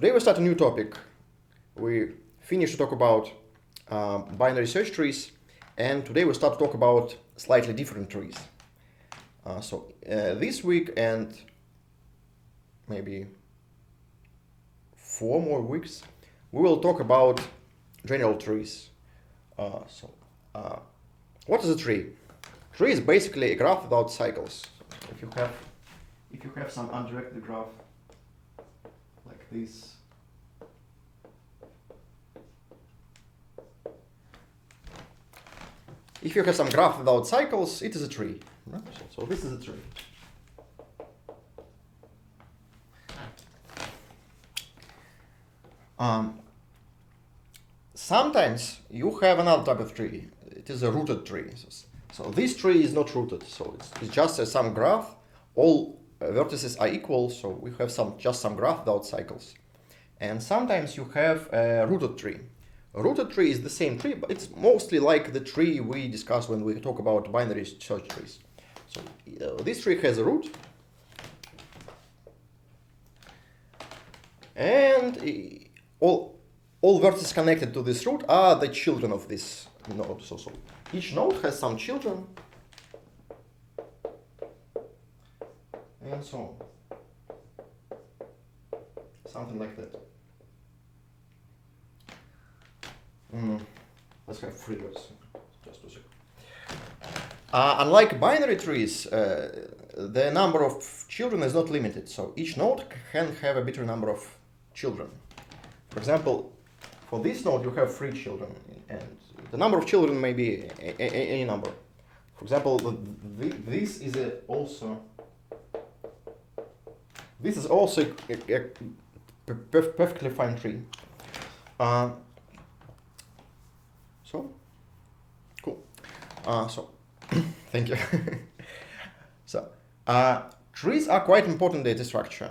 today we start a new topic. We finished to talk about binary search trees, and today we start to talk about slightly different trees. This week and maybe 4 more weeks, we will talk about general trees. What is a tree? Tree is basically a graph without cycles. So if you have some undirected graph like this, if you have some graph without cycles, it is a tree. Right? So this is a tree. Sometimes you have another type of tree. It is a rooted tree. So this tree is not rooted. So it's just some graph. All vertices are equal. So we have just some graph without cycles. And sometimes you have a rooted tree. A rooted tree is the same tree, but it's mostly like the tree we discuss when we talk about binary search trees. So this tree has a root. And all vertices connected to this root are the children of this node. So each node has some children, and so on. Something like that. Let's have 3 words. Just a second. Unlike binary trees, the number of children is not limited. So each node can have a bigger number of children. For example, for this node you have 3 children, and the number of children may be any number. For example, this is also a perfectly fine tree. So cool. Thank you. Trees are quite important data structure.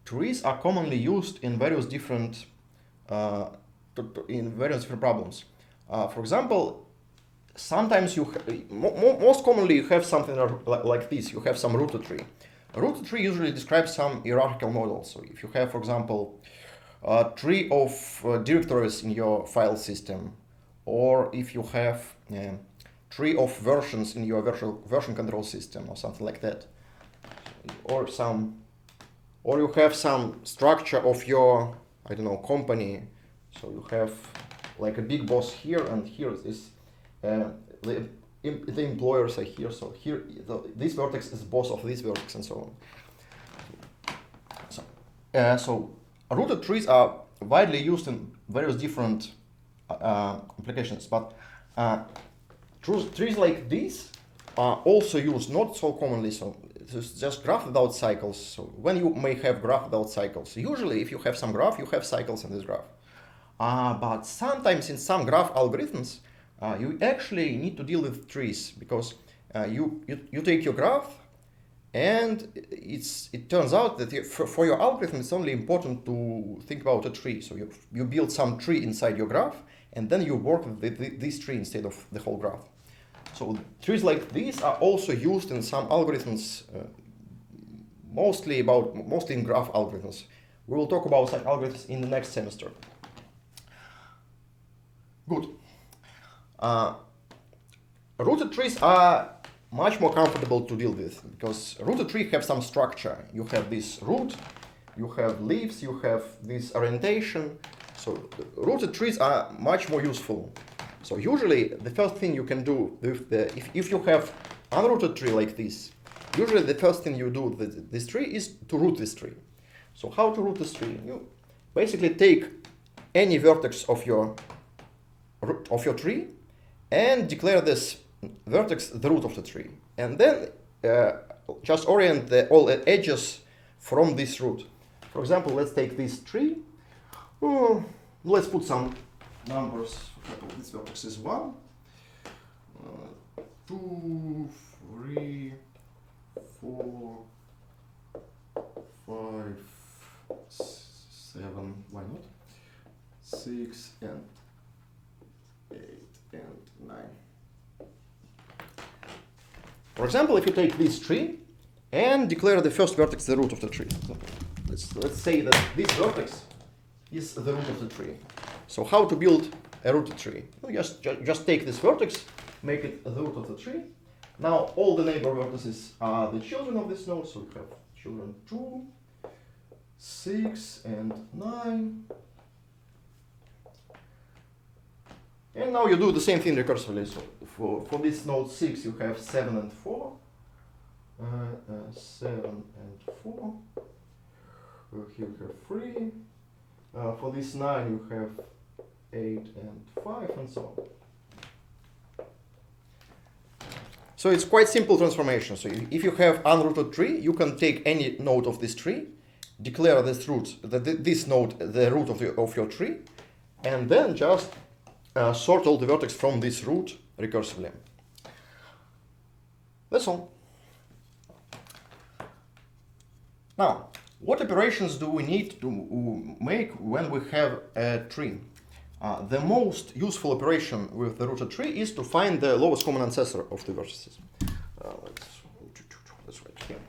Trees are commonly used in various different problems. For example, sometimes most commonly you have something like this. You have some rooted tree. A rooted tree usually describes some hierarchical model. So if you have, for example, a tree of directories in your file system, or if you have a tree of versions in your version control system, or something like that, or you have some structure of your, I don't know, company. So you have like a big boss here, and here is the employers are here. So here, this vertex is boss of this vertex, and so on. So rooted trees are widely used in various different applications, but trees like these are also used not so commonly. So it's just graph without cycles. So when you may have graph without cycles, usually if you have some graph, you have cycles in this graph. But sometimes in some graph algorithms, you actually need to deal with trees, because you take your graph, and it turns out that for your algorithm it's only important to think about a tree. So you build some tree inside your graph, and then you work with this tree instead of the whole graph. So trees like these are also used in some algorithms, mostly in graph algorithms. We will talk about such algorithms in the next semester. Good. Rooted trees are much more comfortable to deal with, because rooted trees have some structure. You have this root, you have leaves, you have this orientation. So rooted trees are much more useful. So usually the first thing you can do with if you have unrooted tree like this, usually the first thing you do with this tree is to root this tree. So how to root this tree? You basically take any vertex of your tree and declare this vertex the root of the tree, and then just orient all edges from this root. For example, let's take this tree. Let's put some numbers. For example, this vertex is 1, 2, 3, 4, 5, 7. Why not? 6 and 8 and 9. For example, if you take this tree and declare the first vertex the root of the tree. So let's say that this vertex is the root of the tree. So how to build a rooted tree? You just take this vertex, make it the root of the tree. Now all the neighbor vertices are the children of this node, so we have children 2, 6, and 9. And now you do the same thing recursively. So for this node 6 you have 7 and 4. 7 and 4. Here you have 3. For this 9 you have 8 and 5, and so on. So it's quite simple transformation. So if you have unrooted tree, you can take any node of this tree, declare this root, this node the root of your tree, and then just sort all the vertex from this root recursively. That's all. Now, what operations do we need to make when we have a tree? The most useful operation with the rooted tree is to find the lowest common ancestor of the vertices. Let's write here.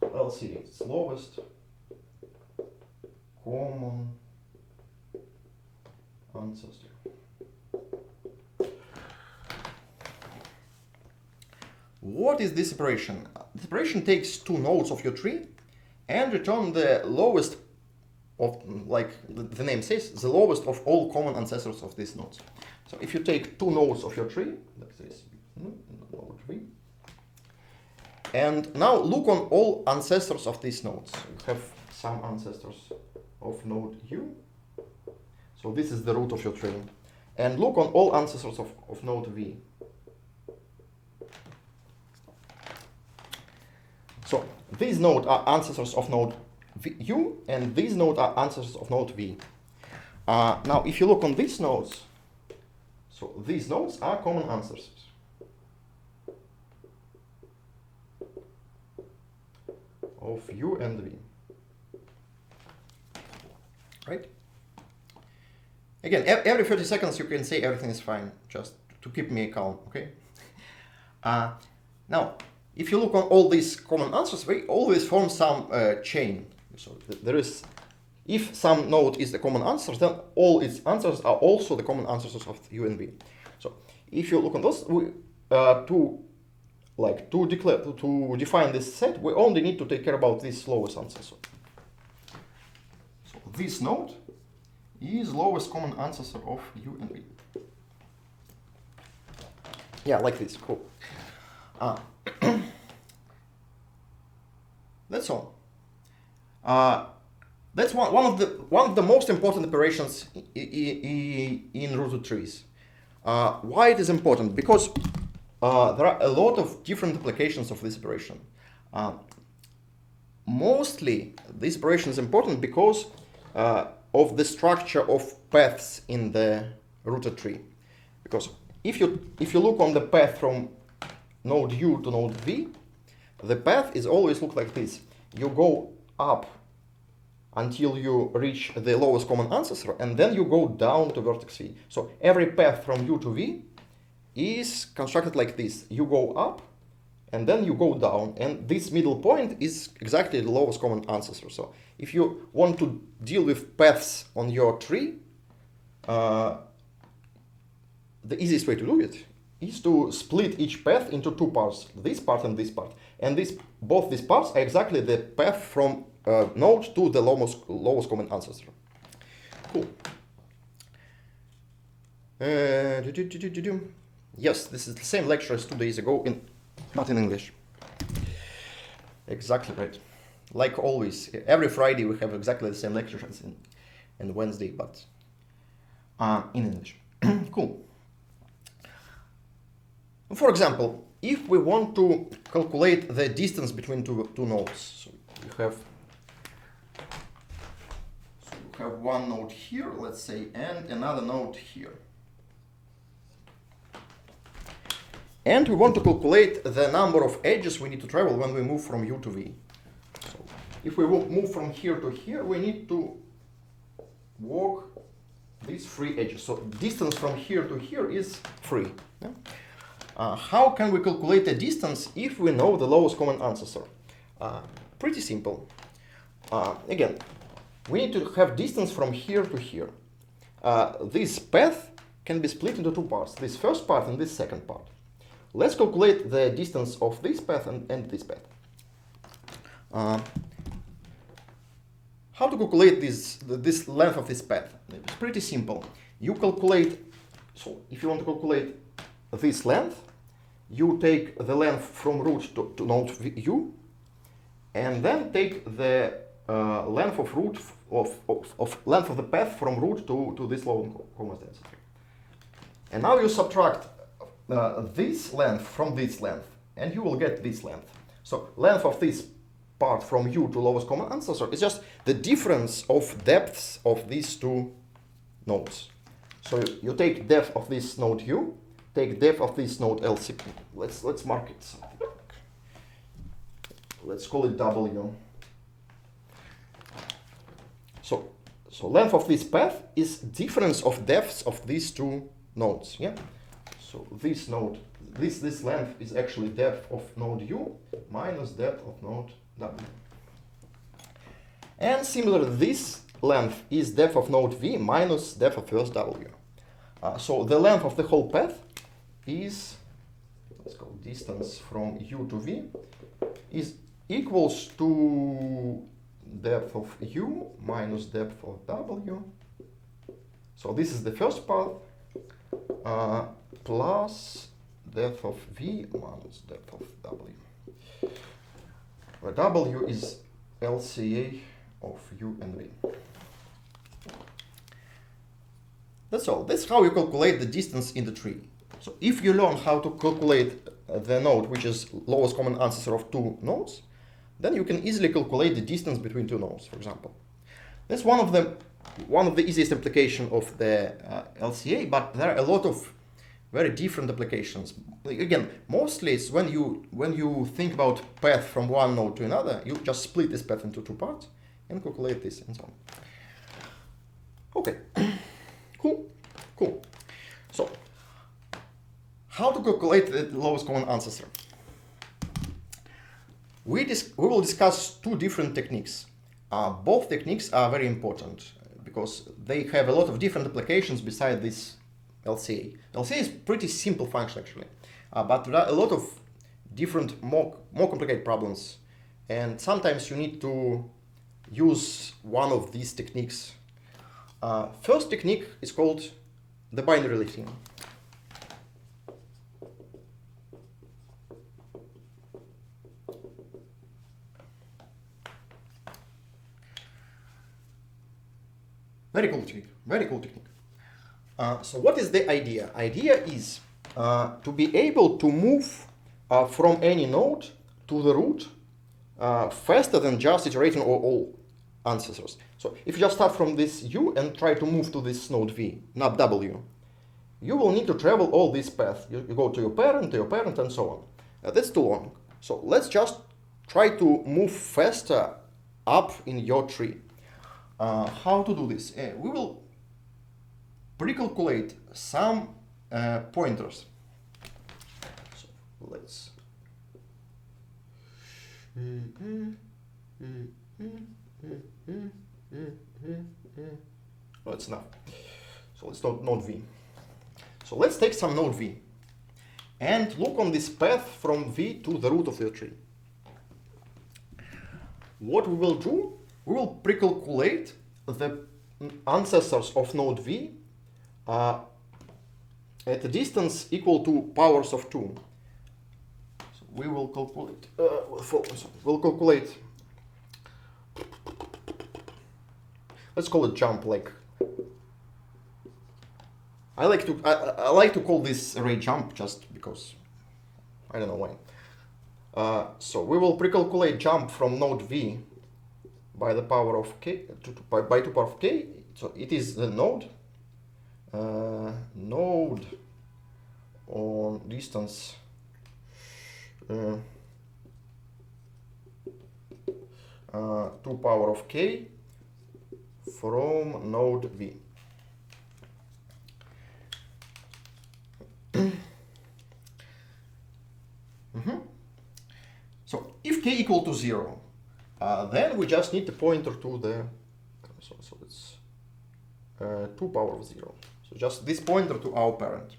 LCA is lowest common ancestor. What is this operation? This operation takes two nodes of your tree and return the lowest of, like the name says, the lowest of all common ancestors of these nodes. So if you take two nodes of your tree, like this, node V, and now look on all ancestors of these nodes. You have some ancestors of node U. So this is the root of your tree. And look on all ancestors of node V. So these nodes are ancestors of node U, and these nodes are ancestors of node V. Now, if you look on these nodes, so these nodes are common ancestors. Of U and V. Right? Again, every 30 seconds you can say everything is fine, just to keep me calm, okay? Now, if you look on all these common answers, we always form some chain. So there is, if some node is the common answer, then all its answers are also the common answers of U and V. So if you look on those, to define this set, we only need to take care about this lowest ancestor. So this node is lowest common ancestor of U and V. Yeah, like this. Cool. That's all. That's one of the most important operations in rooted trees. Why it is important? Because there are a lot of different applications of this operation. Mostly, this operation is important because of the structure of paths in the rooted tree. Because if you look on the path from node U to node V, the path is always look like this. You go up until you reach the lowest common ancestor, and then you go down to vertex V. So every path from U to V is constructed like this. You go up, and then you go down, and this middle point is exactly the lowest common ancestor. So if you want to deal with paths on your tree, the easiest way to do it is to split each path into two parts, this part and this part. And both these parts are exactly the path from node to the lowest common ancestor. Cool. Yes, this is the same lecture as 2 days ago, not in English. Exactly right. Like always, every Friday we have exactly the same lecture as in Wednesday, but in English. Cool. For example, if we want to calculate the distance between two nodes, so you have one node here, let's say, and another node here. And we want to calculate the number of edges we need to travel when we move from U to V. So if we move from here to here, we need to walk these 3 edges. So distance from here to here is 3. Yeah? How can we calculate the distance if we know the lowest common ancestor? Pretty simple. Again, we need to have distance from here to here. This path can be split into two parts, this first part and this second part. Let's calculate the distance of this path and this path. How to calculate this length of this path? It's pretty simple. You calculate, so if you want to calculate this length, you take the length from root to node u, and then take the length of root length of the path from root to this low common density. And now you subtract this length from this length, and you will get this length. So length of this part from u to lowest common ancestor is just the difference of depths of these two nodes. So you take depth of this node u, take depth of this node LCA. Let's mark it something. Let's call it W. So length of this path is difference of depths of these two nodes. Yeah. So this node, this length is actually depth of node u minus depth of node W. And similarly, this length is depth of node v minus depth of first W. So the length of the whole path is, let's go distance from u to v, is equals to depth of u minus depth of w. So this is the first part, plus depth of v minus depth of w, where w is LCA of u and v. That's all. That's how you calculate the distance in the tree. So if you learn how to calculate the node which is lowest common ancestor of two nodes, then you can easily calculate the distance between two nodes, for example. That's one of the easiest application of the LCA, but there are a lot of very different applications. Again, mostly it's when you think about path from one node to another, you just split this path into two parts and calculate this and so on. Okay, cool. So, how to calculate the lowest common ancestor? We will discuss two different techniques. Both techniques are very important because they have a lot of different applications beside this LCA. LCA is pretty simple function actually, but there are a lot of different, more complicated problems, and sometimes you need to use one of these techniques. First technique is called the binary lifting. Very cool technique. So what is the idea? Idea is to be able to move from any node to the root faster than just iterating all ancestors. So if you just start from this u and try to move to this node v, not w, you will need to travel all this path. You go to your parent, and so on. That's too long. So let's just try to move faster up in your tree. How to do this? We will pre-calculate some pointers. So let's that's enough. So let's node v. So let's take some node v and look on this path from v to the root of your tree. What we will do, we will pre-calculate the ancestors of node v at a distance equal to powers of 2. So we will calculate, we'll calculate, let's call it jump, like, I like to call this array jump just because, I don't know why. So we will pre-calculate jump from node v by the power of k, by 2 power of k. So it is the node on distance 2 power of k from node v. So if k equal to 0, then we just need to pointer to the So it's 2 power of 0. So just this pointer to our parent.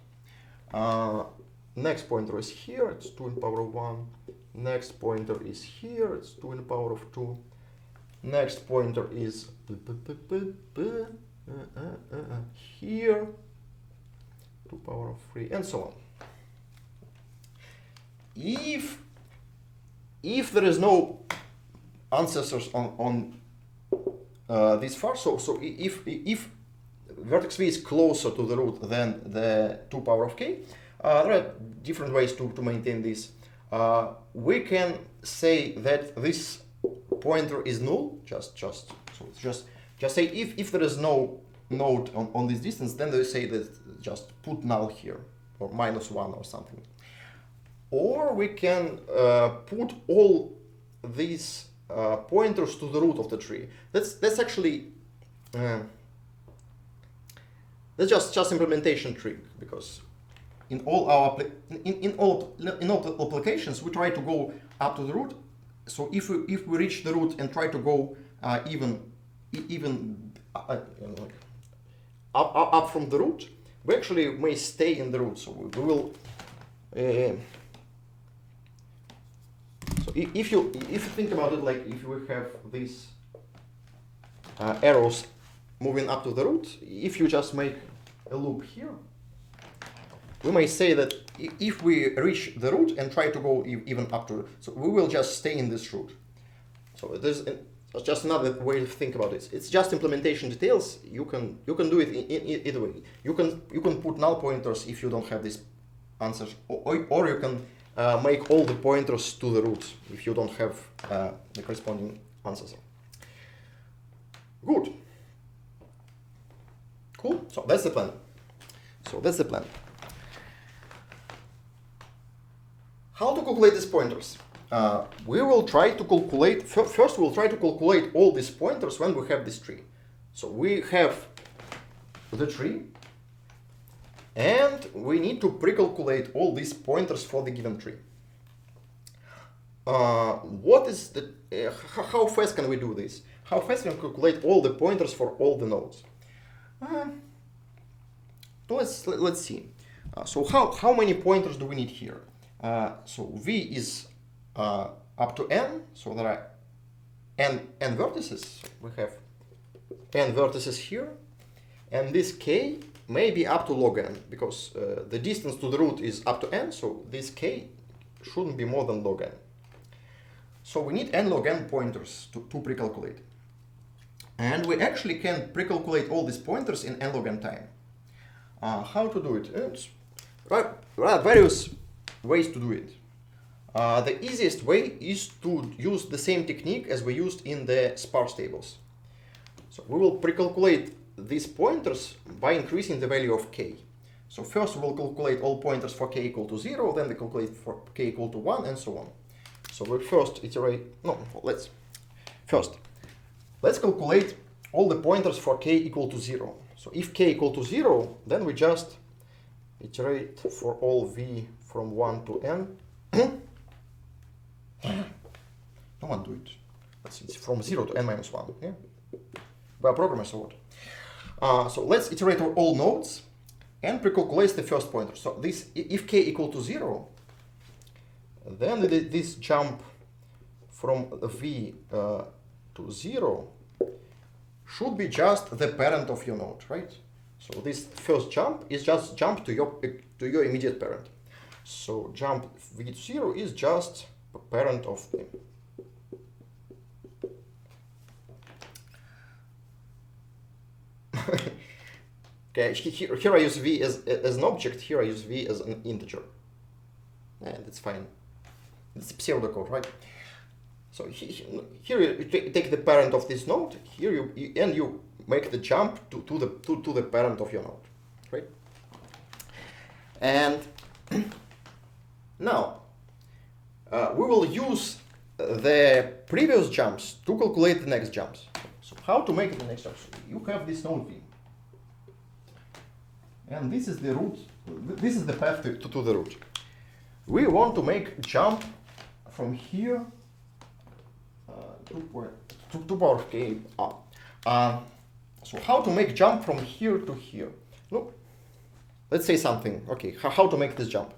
Next pointer is here, it's 2 in power of 1. Next pointer is here, it's 2 in the power of 2. Next pointer is here, 2 power of 3, and so on. If there is no ancestors on this far, so if vertex v is closer to the root than the 2 power of k, there are different ways to maintain this. We can say that this pointer is null. Just say if there is no node on this distance, then they say that just put null here or -1 or something. Or we can put all these pointers to the root of the tree. That's actually that's just implementation trick, because in all our in all applications we try to go up to the root. So if we reach the root and try to go even up from the root, we actually may stay in the root. So we will. So if you think about it, like if we have these arrows moving up to the root, if you just make a loop here, we may say that if we reach the root and try to go even up to it, so we will just stay in this root. So there's just another way to think about it. It's just implementation details. You can do it in either way. You can put null pointers if you don't have these answers, or you can make all the pointers to the root if you don't have the corresponding answers. Good. Cool. So that's the plan. How to calculate these pointers? We will try to calculate, first we'll try to calculate all these pointers when we have this tree. So we have the tree, and we need to pre-calculate all these pointers for the given tree. What is the, how fast can we do this? How fast can we calculate all the pointers for all the nodes? Let's see. So how many pointers do we need here? So v is up to n, so there are n vertices. We have n vertices here, and this k may be up to log n, because the distance to the root is up to n, so this k shouldn't be more than log n. So we need n log n pointers to pre-calculate. And we actually can pre-calculate all these pointers in n log n time. How to do it? There are various ways to do it. The easiest way is to use the same technique as we used in the sparse tables. So we will pre-calculate these pointers by increasing the value of k. So first we'll calculate all pointers for k equal to 0, then we calculate for k equal to 1, and so on. So we'll first iterate, let's calculate all the pointers for k equal to 0. So if k equal to 0, then we just iterate for all v from 1 to n. No one do it. Let's see, it's from 0 to n minus 1. Yeah? We are programmers or what? So let's iterate over all nodes and pre-calculate the first pointer. So this, if k equal to 0, then this jump from v to 0 should be just the parent of your node, right? So this first jump is just jump to your immediate parent. So jump v to 0 is just a parent of the. Okay, here I use v as an object, here I use v as an integer. And it's fine. It's pseudocode, right? So here you take the parent of this node, here you make the jump to the parent of your node, right? And now we will use the previous jumps to calculate the next jumps. So how to make the next jumps? You have this node v, and this is the root. This is the path to the root. We want to make jump from here to power of k up. So how to make jump from here to here? Look, let's say something. Okay, how to make this jump?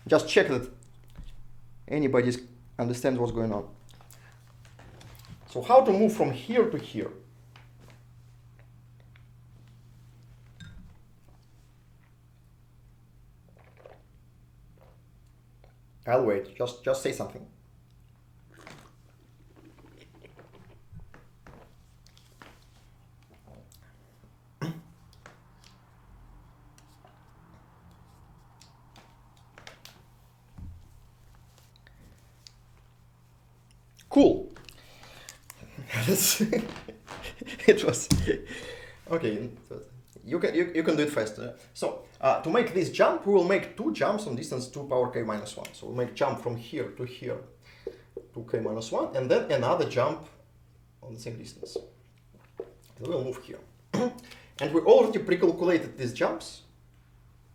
Just check that anybody understands what's going on. So how to move from here to here? I'll wait. Just say something. Cool. It was okay. You can do it faster. So to make this jump, we will make two jumps on distance 2 power k minus 1. So we'll make jump from here to here, 2k minus 1, and then another jump on the same distance. And we'll move here. And we already pre-calculated these jumps,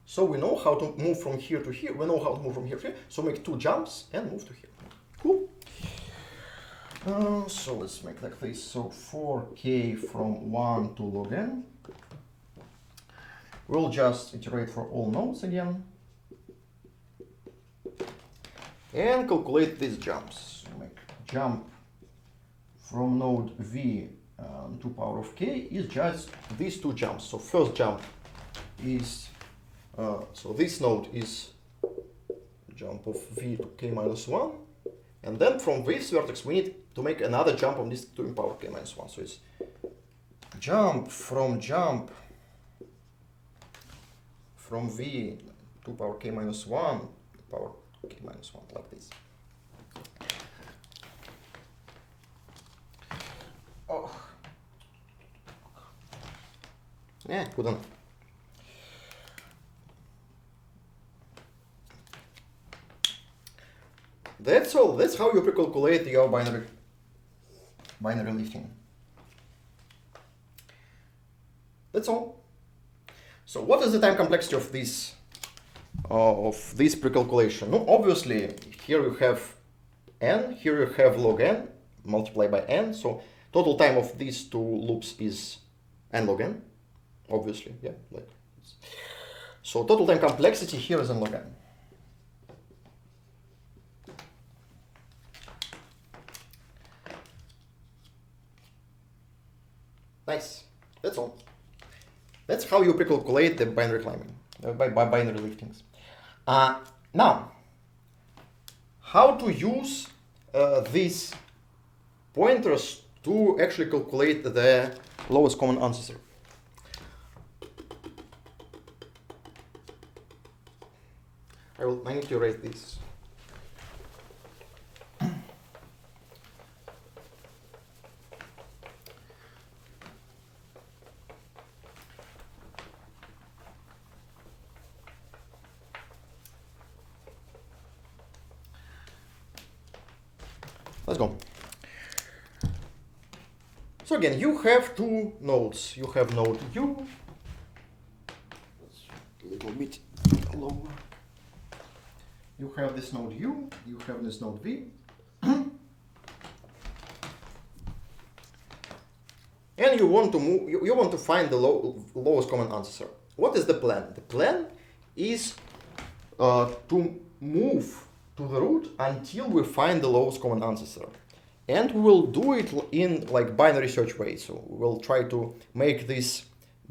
so we know how to move from here to here. We know how to move from here to here. So make two jumps and move to here. Cool. So let's make like this. So 4k from 1 to log n. We'll just iterate for all nodes again and calculate these jumps. Make jump from node v to power of k is just these two jumps. So first jump is so this node is jump of v to k minus 1, and then from this vertex we need to make another jump on this 2 in power k minus 1. So it's jump from v to power k minus 1 to power k minus 1, like this. Oh. Yeah, good enough. That's all. That's how you pre-calculate your binary lifting. That's all. So what is the time complexity of this pre-calculation? No, obviously here you have n, here you have log n multiplied by n. So total time of these two loops is n log n. Obviously, yeah. Like this. So total time complexity here is n log n. Nice. That's all. That's how you pre-calculate the binary climbing, by binary liftings. Now, how to use these pointers to actually calculate the lowest common ancestor. I need to erase this. Let's go. So again, you have two nodes. You have node U. A little bit lower. You have this node U. You have this node V. And you want to move. You want to find the lowest common ancestor. What is the plan? The plan is to move to the root until we find the lowest common ancestor, and we will do it in like binary search way. So we will try to make these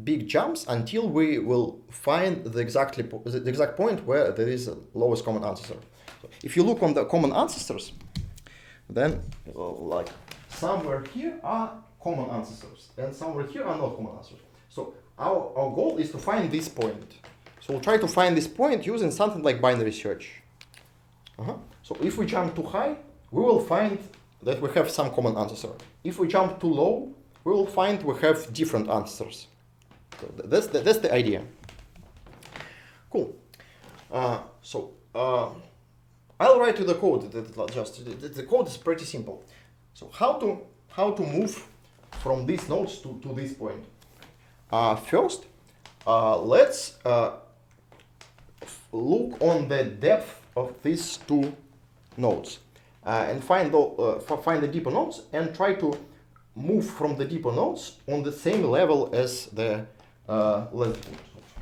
big jumps until we will find the exact point where there is a lowest common ancestor. So if you look on the common ancestors, then like somewhere here are common ancestors and somewhere here are not common ancestors. So our goal is to find this point. So we'll try to find this point using something like binary search. So if we jump too high, we will find that we have some common ancestor. If we jump too low, we will find we have different ancestors. So that's the idea. Cool. I'll write you the code. The code is pretty simple. So how to move from these nodes to this point? First, let's look on the depth of these two nodes and find the deeper nodes and try to move from the deeper nodes on the same level as the less deep nodes.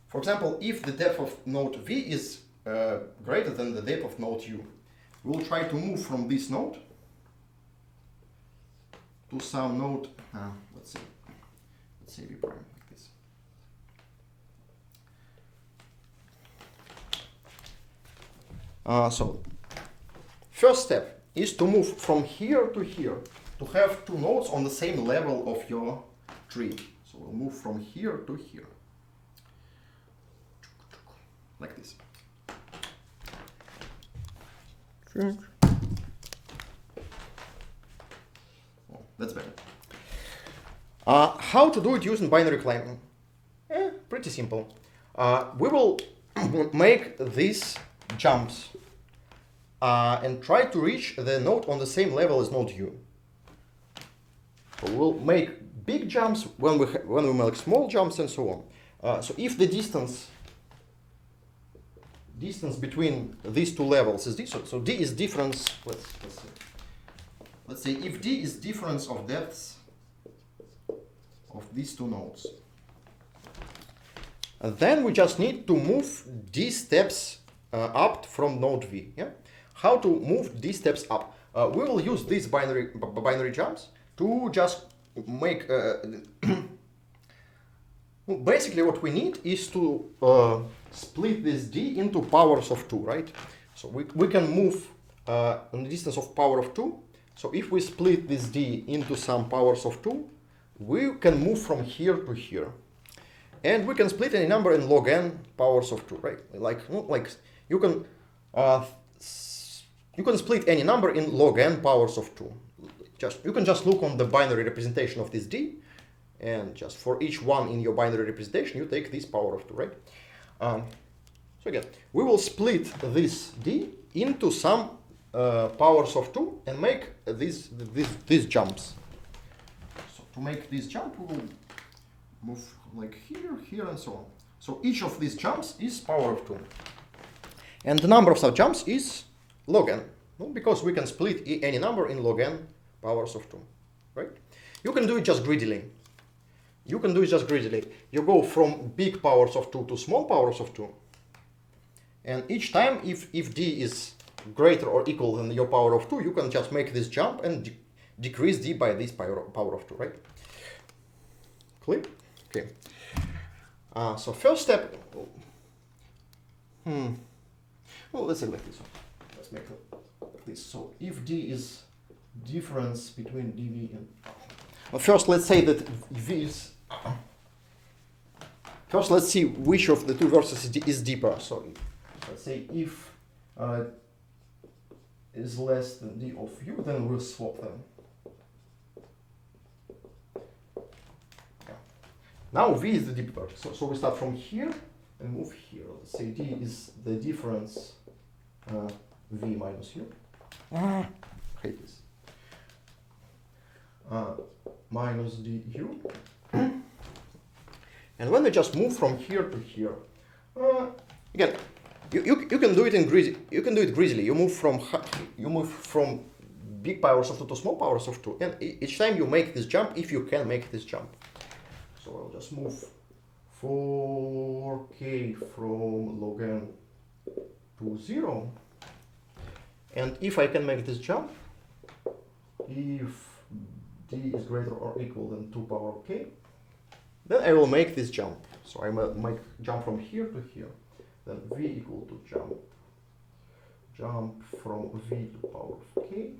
For example, if the depth of node V is greater than the depth of node U, we'll try to move from this node to some node, let's say V prime, like this. So, first step is to move from here to here, to have two nodes on the same level of your tree. So we'll move from here to here, like this. Oh, that's better. How to do it using binary climbing? Pretty simple. We will make these jumps and try to reach the node on the same level as node U. So we'll make big jumps when we make small jumps and so on. So if the distance between these two levels is this, so D is difference. Let's say if D is difference of depths of these two nodes, then we just need to move D steps up from node V. Yeah. How to move these steps up? We will use these binary jumps to just make. Basically, what we need is to split this D into powers of 2, right? So we can move on the distance of power of 2. So if we split this D into some powers of 2, we can move from here to here. And we can split any number in log n powers of 2, right? Like you can split any number in log n powers of 2. You can just look on the binary representation of this D, and just for each one in your binary representation, you take this power of 2, right? So again, we will split this D into some powers of 2 and make these jumps. So to make this jump, we will move like here, here, and so on. So each of these jumps is power of 2. And the number of such jumps is log n, because we can split any number in log n powers of 2, right? You can do it just greedily. You go from big powers of 2 to small powers of 2. And each time, if D is greater or equal than your power of 2, you can just make this jump and decrease D by this power of 2, right? Clear? Okay. So first step. Well, let's say like this one. Let's make it like this. So if D is difference between dV and... Well, first, let's say that V is... First, let's see which of the two verses is deeper. So let's say if is less than D of U, then we'll swap them. Yeah. Now V is the deeper. So we start from here and move here. Let's say D is the difference V minus U. Hate this. Minus du. And when we just move from here to here, again, you can do it in greasy. You can do it greasily. You move from big powers of 2 to small powers of 2, and each time you make this jump, if you can make this jump. So I'll just move 4k from log n to 0, and if I can make this jump, if D is greater or equal than 2 power k, then I will make this jump. So I will make jump from here to here. Then V equal to jump from V to power of k,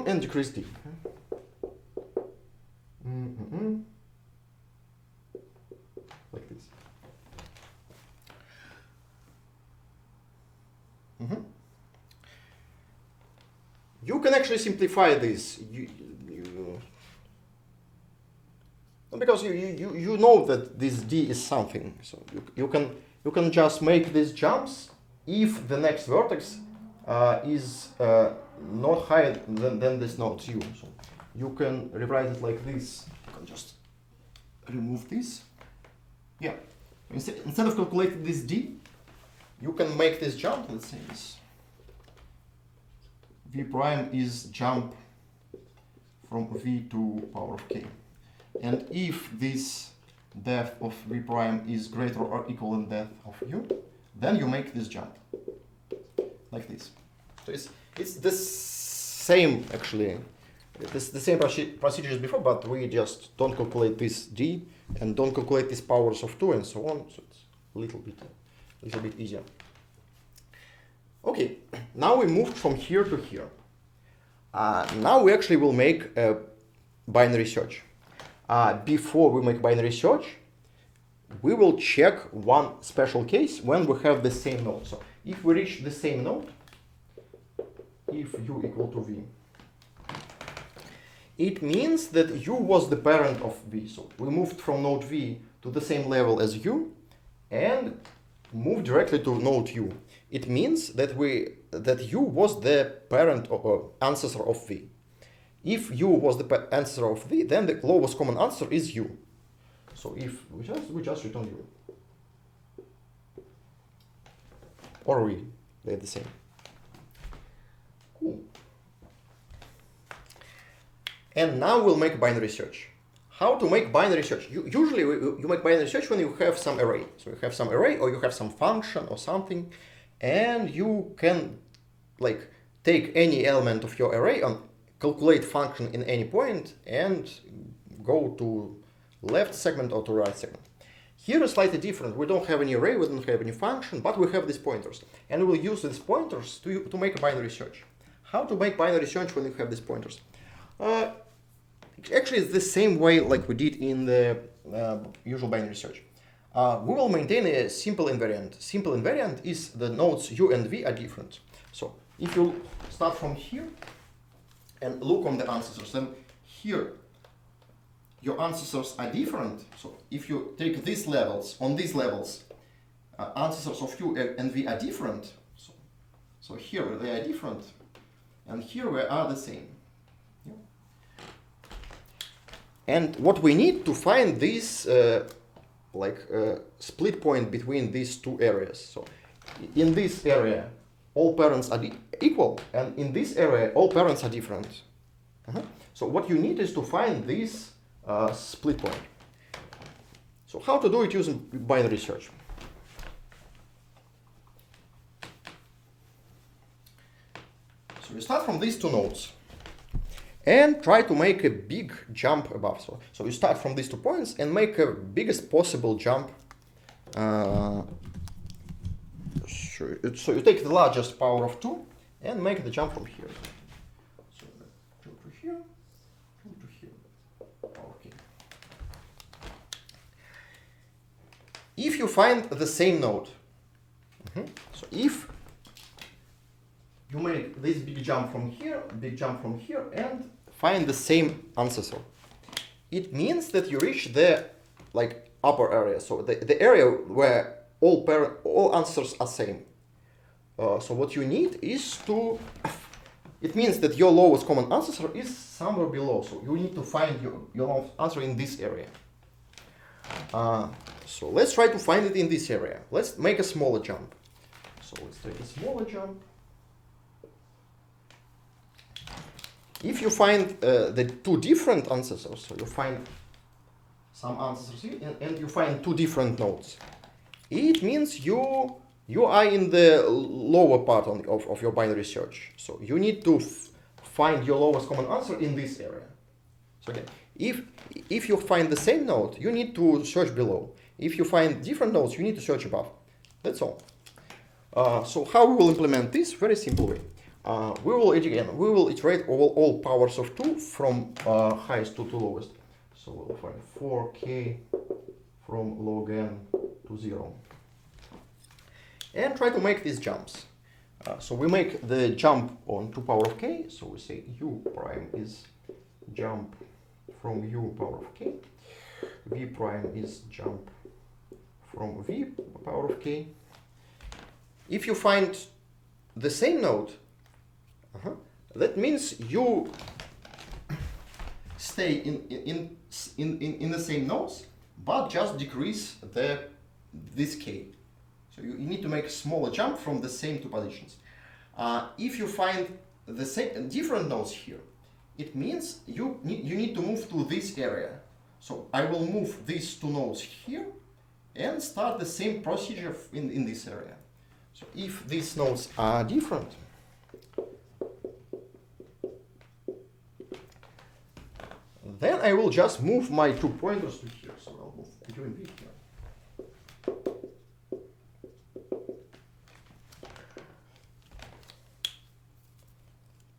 and decrease D. Like this. You can actually simplify this. Because you know that this D is something, so you can just make these jumps if the next vertex is not higher than this node U. So you can rewrite it like this. You can just remove this. Yeah. Instead of calculating this D, you can make this jump. Let's say this v prime is jump from v to power of k. And if this depth of v prime is greater or equal than depth of u, then you make this jump like this. So it's the same actually. It's the same procedure as before, but we just don't calculate this d and don't calculate these powers of 2 and so on. So it's a little bit easier. Okay, now we moved from here to here. Now we actually will make a binary search. Before we make binary search, we will check one special case when we have the same node. So if we reach the same node, if u equal to v, it means that u was the parent of v. So we moved from node v to the same level as u and moved directly to node u. It means that u was the parent or ancestor of v. If u was the ancestor of v, then the lowest common answer is u. So if we just return u, or we, they're the same. Cool. And now we'll make binary search. How to make binary search? Usually you make binary search when you have some array. So you have some array or you have some function or something, and you can like take any element of your array and calculate function in any point and go to left segment or to right segment. Here is slightly different. We don't have any array, we don't have any function, but we have these pointers. And we'll use these pointers to make a binary search. How to make binary search when you have these pointers? Actually, it's the same way like we did in the usual binary search. We will maintain a simple invariant. Simple invariant is the nodes u and v are different. So if you start from here and look on the ancestors, then here your ancestors are different. So if you take these levels, on these levels, ancestors of u and v are different. So here they are different, and here we are the same. Yeah. And what we need to find this split point between these two areas. So in this area, all parents are equal, and in this area, all parents are different. So what you need is to find this split point. So how to do it using binary search? So you start from these two nodes and try to make a big jump above. So you start from these 2 points and make a biggest possible jump. So you take the largest power of 2 and make the jump from here. So 2 to here, 2 to here. Okay. If you find the same node, so if you make this big jump from here, and find the same ancestor, it means that you reach the upper area, so the area where all ancestors are same. So what you need is it means that your lowest common ancestor is somewhere below, so you need to find your lowest answer in this area. So let's try to find it in this area. Let's make a smaller jump. So let's take a smaller jump. If you find the 2 different ancestors, so you find some ancestors here and you find 2 different nodes, it means you are in the lower part of your binary search. So you need to find your lowest common answer in this area. So again, if you find the same node, you need to search below. If you find different nodes, you need to search above. That's all. So how we will implement this? Very simple way. We will iterate all powers of 2 from highest to lowest. So we'll find 4k from log n to 0. And try to make these jumps. So we make the jump on 2 power of k. So we say u prime is jump from u power of k. V prime is jump from v power of k. If you find the same node, that means you stay in the same nodes, but just decrease this k. So you need to make a smaller jump from the same 2 positions. If you find the same different nodes here, it means you need to move to this area. So I will move these two nodes here and start the same procedure in this area. So if these nodes are different, then I will just move my 2 pointers to here. So I'll move U and V here.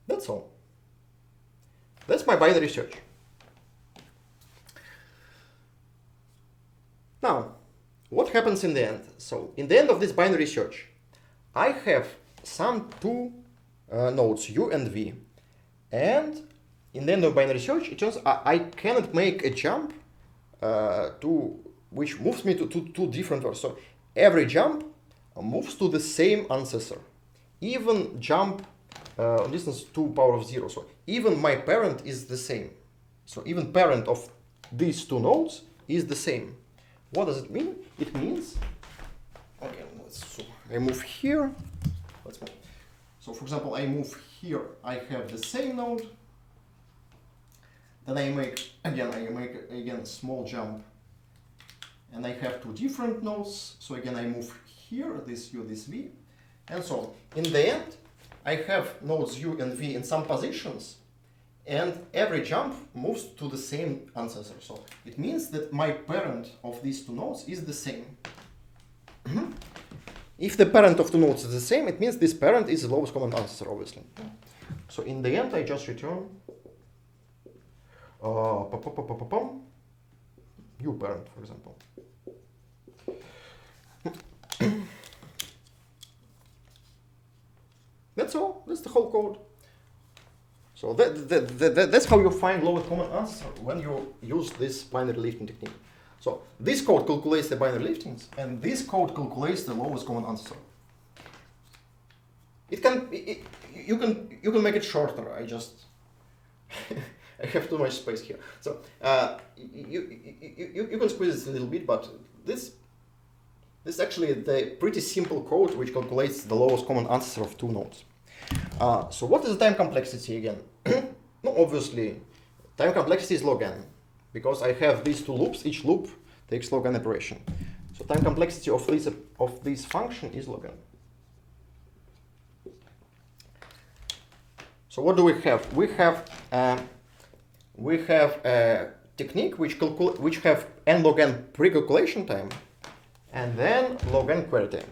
That's all. That's my binary search. Now, what happens in the end? So in the end of this binary search, I have some 2 nodes, U and V. And in the end of binary search, it turns I cannot make a jump which moves me to two different words. So every jump moves to the same ancestor. Even jump distance to power of 0. So even my parent is the same. So even parent of these 2 nodes is the same. What does it mean? It means, okay, so I move here. Let's move. So for example, I move here. I have the same node. Then I make again a small jump, and I have 2 different nodes. So again, I move here, this U, this V, and so on. In the end, I have nodes U and V in some positions, and every jump moves to the same ancestor. So it means that my parent of these 2 nodes is the same. If the parent of 2 nodes is the same, it means this parent is the lowest common ancestor, obviously. So in the end, I just return U parent, for example. That's all. That's the whole code. So that's how you find lowest common ancestor when you use this binary lifting technique. So this code calculates the binary liftings, and this code calculates the lowest common ancestor. You can make it shorter. I just I have too much space here. So you can squeeze it a little bit, but this is actually the pretty simple code which calculates the lowest common ancestor of 2 nodes. So what is the time complexity again? No, obviously, time complexity is log n, because I have these 2 loops. Each loop takes log n operation. So time complexity of this function is log n. So what do we have? We have a technique which have n log n pre-calculation time, and then log n query time.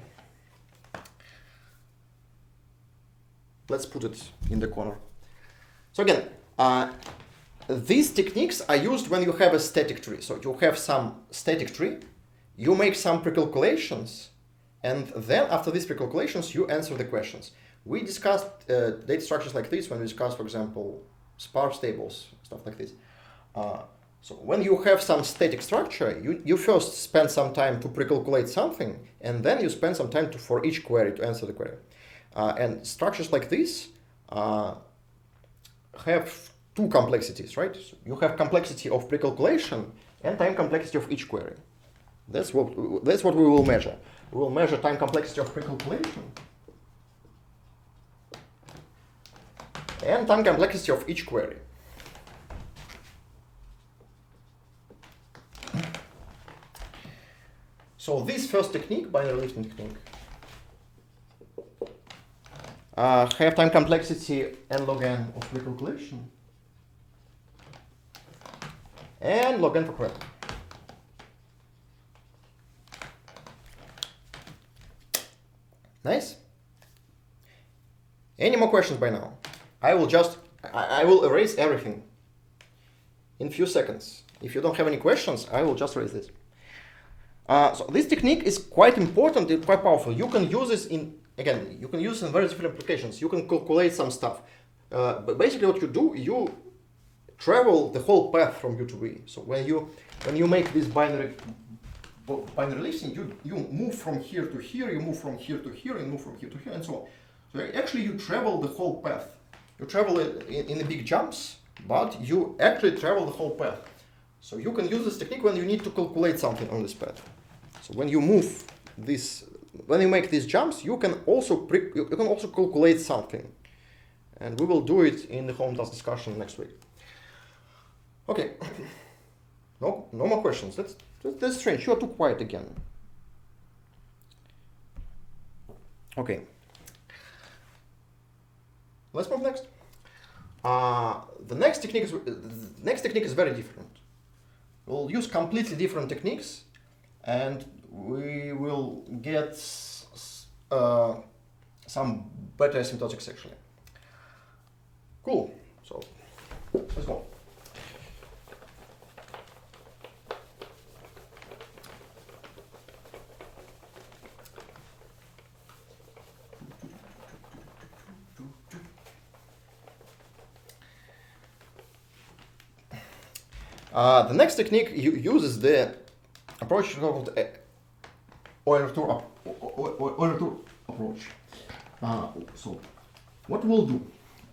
Let's put it in the corner. So again, these techniques are used when you have a static tree. So you have some static tree, you make some pre-calculations, and then after these pre-calculations, you answer the questions. We discussed data structures like this when we discussed, for example, sparse tables, stuff like this. So when you have some static structure, you first spend some time to pre-calculate something, and then you spend some time for each query to answer the query. And structures like this have 2 complexities, right? So you have complexity of pre-calculation and time complexity of each query. That's what we will measure. We will measure time complexity of pre-calculation and time complexity of each query. So this first technique, binary lifting technique, have time complexity n log n of pre-calculation and log n for query. Nice. Any more questions by now? I will erase everything in few seconds. If you don't have any questions, I will just erase this. So this technique is quite important, it's quite powerful. You can use this you can use it in various different applications. You can calculate some stuff. But basically what you do, you travel the whole path from U to V. So when you make this binary listing, you move from here to here, you move from here to here, and move from here to here, and so on. So actually you travel the whole path. You travel it in the big jumps, but you actually travel the whole path. So you can use this technique when you need to calculate something on this path. So when you move this, when you make these jumps, you can also calculate something. And we will do it in the home task discussion next week. Okay. No more questions. That's strange. You are too quiet again. Okay. Let's move next. The next technique is very different. We'll use completely different techniques, and we will get some better asymptotics actually. Cool. So let's go. The next technique uses the approach called Euler-Tour approach. So what we'll do,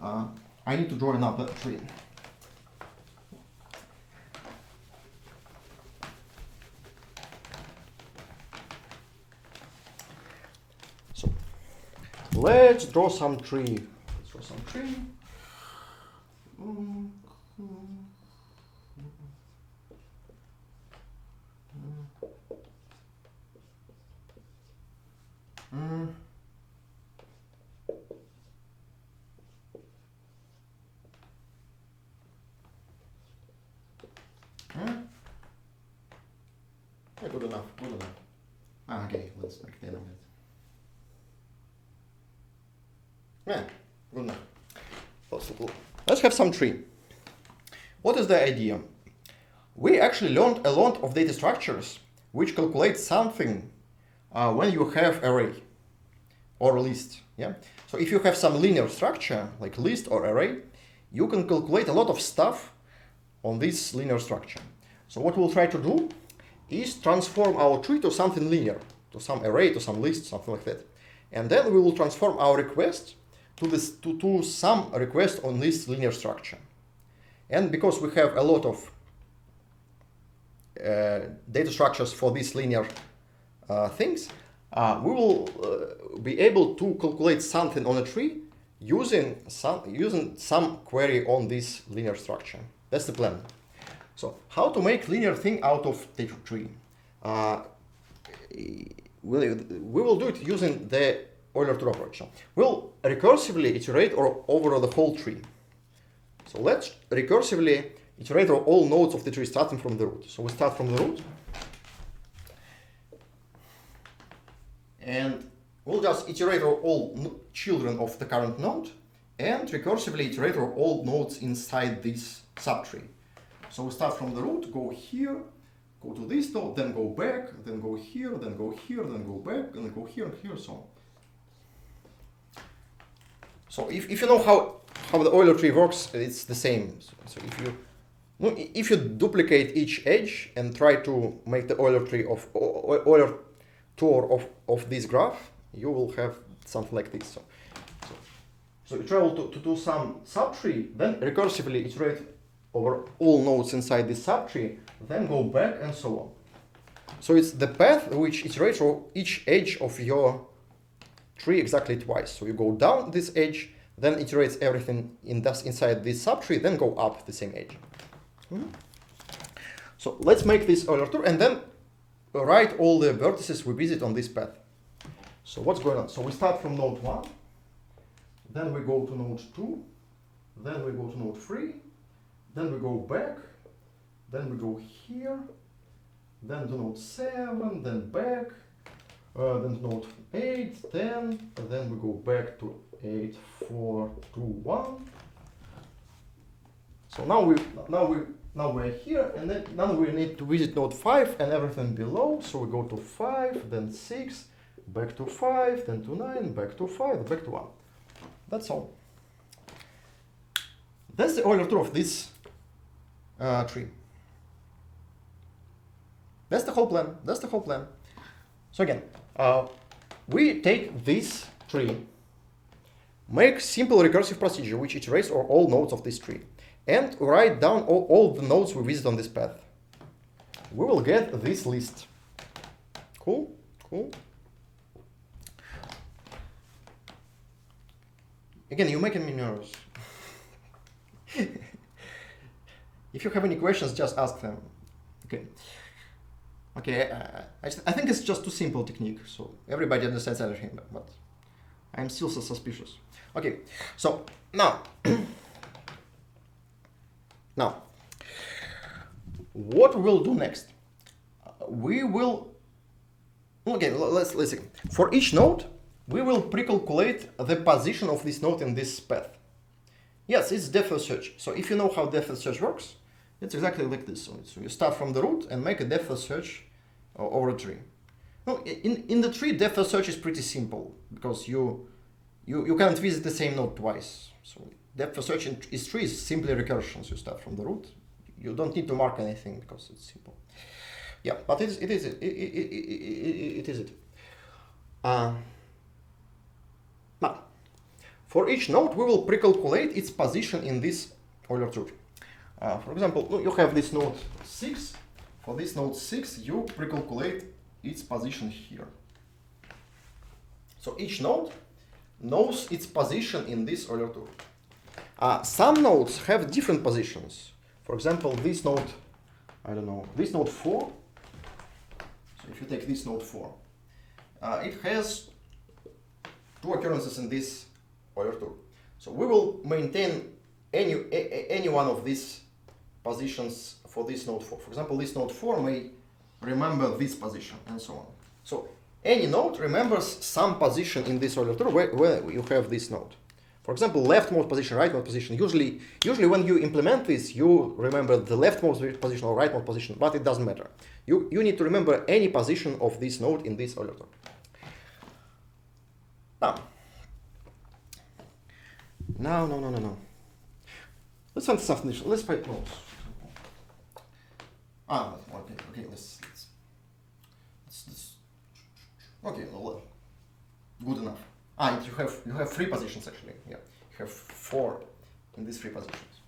I need to draw another tree. So let's draw some tree. Yeah, good enough. Okay, let's make 10 of it. Yeah, good enough. Let's have some tree. What is the idea? We actually learned a lot of data structures which calculate something when you have array or list. Yeah. So if you have some linear structure like list or array, you can calculate a lot of stuff on this linear structure. So what we'll try to do is transform our tree to something linear, to some array, to some list, something like that. And then we will transform our request to some request on this linear structure. And because we have a lot of data structures for these linear things, we will be able to calculate something on a tree using some query on this linear structure. That's the plan. So how to make linear thing out of data tree? We will do it using the Euler-Tour approach. We'll recursively iterate over the whole tree. So let's recursively iterate over all nodes of the tree starting from the root. So we start from the root. And we'll just iterate over all children of the current node and recursively iterate over all nodes inside this subtree. So we start from the root, go here, go to this node, then go back, then go here, then go here, then go back, and then go here and here, so on. So if you know how the Euler tree works, it's the same. So if you duplicate each edge and try to make the Euler tree of Euler tour of this graph, you will have something like this. So you travel to do some subtree, then recursively iterate over all nodes inside this subtree, then go back and so on. So it's the path which iterates over each edge of your tree exactly twice. So you go down this edge, then iterates everything inside this subtree, then go up the same edge. So let's make this Euler tour and then write all the vertices we visit on this path. So what's going on? So we start from node 1, then we go to node 2, then we go to node 3, then we go back, then we go here, then to node 7, then back, then to node 8, 10, and then we go back to 8, 4, 2, 1. So now we're here, and then now we need to visit node 5 and everything below. So we go to 5, then 6, back to 5, then to 9, back to 5, back to 1. That's all. That's the Euler tour of this tree. That's the whole plan. That's the whole plan. So again, we take this tree, make simple recursive procedure which iterates over all nodes of this tree, and write down all the nodes we visit on this path. We will get this list. Cool? Cool. again, you're making me nervous. If you have any questions, just ask them. Okay. Okay, I think it's just too simple technique, so everybody understands everything, but I'm still so suspicious. Okay, so now, now, what we'll do next? We will, okay, let's see. For each node, we will pre-calculate the position of this node in this path. Yes, it's depth of search. So if you know how depth of search works, it's exactly like this. So you start from the root and make a depth of search over a tree. No, in the tree, depth of search is pretty simple because you can't visit the same node twice. So depth of search in tree is simply recursion. So you start from the root. You don't need to mark anything because it's simple. Yeah, but it is it. Now, for each node, we will pre-calculate its position in this Euler tree. For example, you have this node 6. For this node 6, you pre-calculate its position here. So each node knows its position in this Euler tree. Some nodes have different positions. For example, this node, I don't know, this node 4. So if you take this node 4, it has 2 occurrences in this Euler tree. So we will maintain any one of these positions for this node 4. For example, this node 4 may remember this position and so on. So any node remembers some position in this Euler tree where you have this node. For example, leftmost position, rightmost position. Usually when you implement this, you remember the leftmost position or rightmost position, but it doesn't matter. You need to remember any position of this node in this Euler tree. No. Let's find something. Let's find nodes. Okay. Let's okay. Well, good enough. You have 3 positions actually. Yeah, you have 4 in these 3 positions.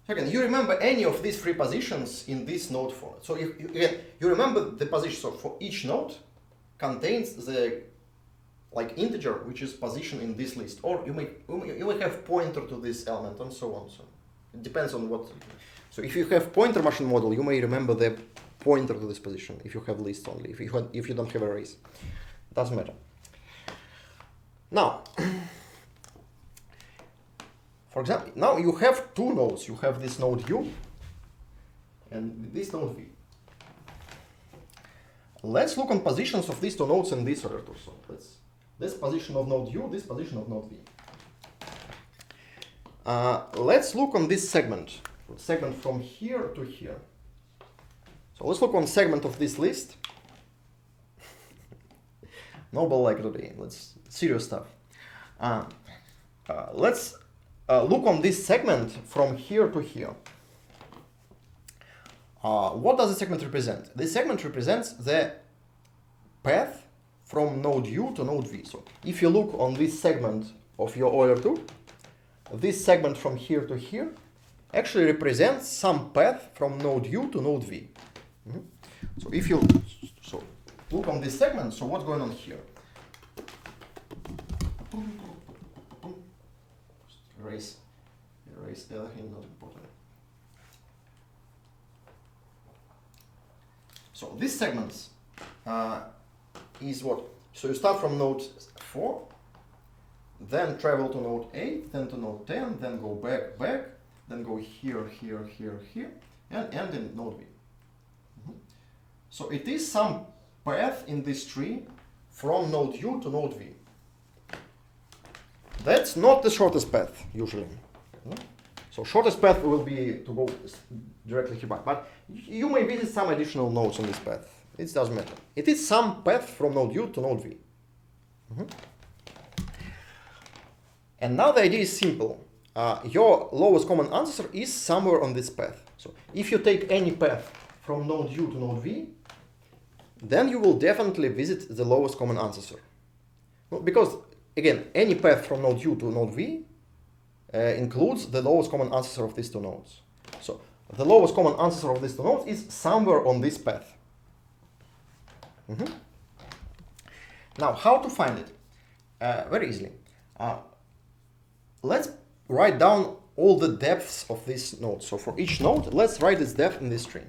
Again, you remember any of these 3 positions in this node 4. So you remember the position. So for each node contains the integer which is position in this list, or you may have pointer to this element and so on. So it depends on what. So if you have pointer machine model, you may remember the pointer to this position. If you have list only, if you don't have arrays, doesn't matter. Now, for example, now you have 2 nodes. You have this node U and this node V. Let's look on positions of these 2 nodes in this order. So this position of node U, this position of node V. Let's look on this segment from here to here. So let's look on segment of this list. Noble like today. Let's serious stuff. Let's look on this segment from here to here. What does the segment represent? This segment represents the path from node U to node V. So if you look on this segment of your Euler tree, this segment from here to here actually represents some path from node U to node V. So if you look on this segment, so what's going on here? Erase everything not important. So this segments is what? So you start from node 4, then travel to node 8, then to node 10, then go back, then go here, and end in node V. So it is some path in this tree from node U to node V. That's not the shortest path, usually. So shortest path will be to go directly here, but you may visit some additional nodes on this path. It doesn't matter. It is some path from node U to node V. And now the idea is simple. Your lowest common ancestor is somewhere on this path. So if you take any path from node U to node V, then you will definitely visit the lowest common ancestor. Because, again, any path from node U to node V includes the lowest common ancestor of these 2 nodes. So the lowest common ancestor of these 2 nodes is somewhere on this path. Now, how to find it? Very easily. let's write down all the depths of this node. So for each node, let's write its depth in this string.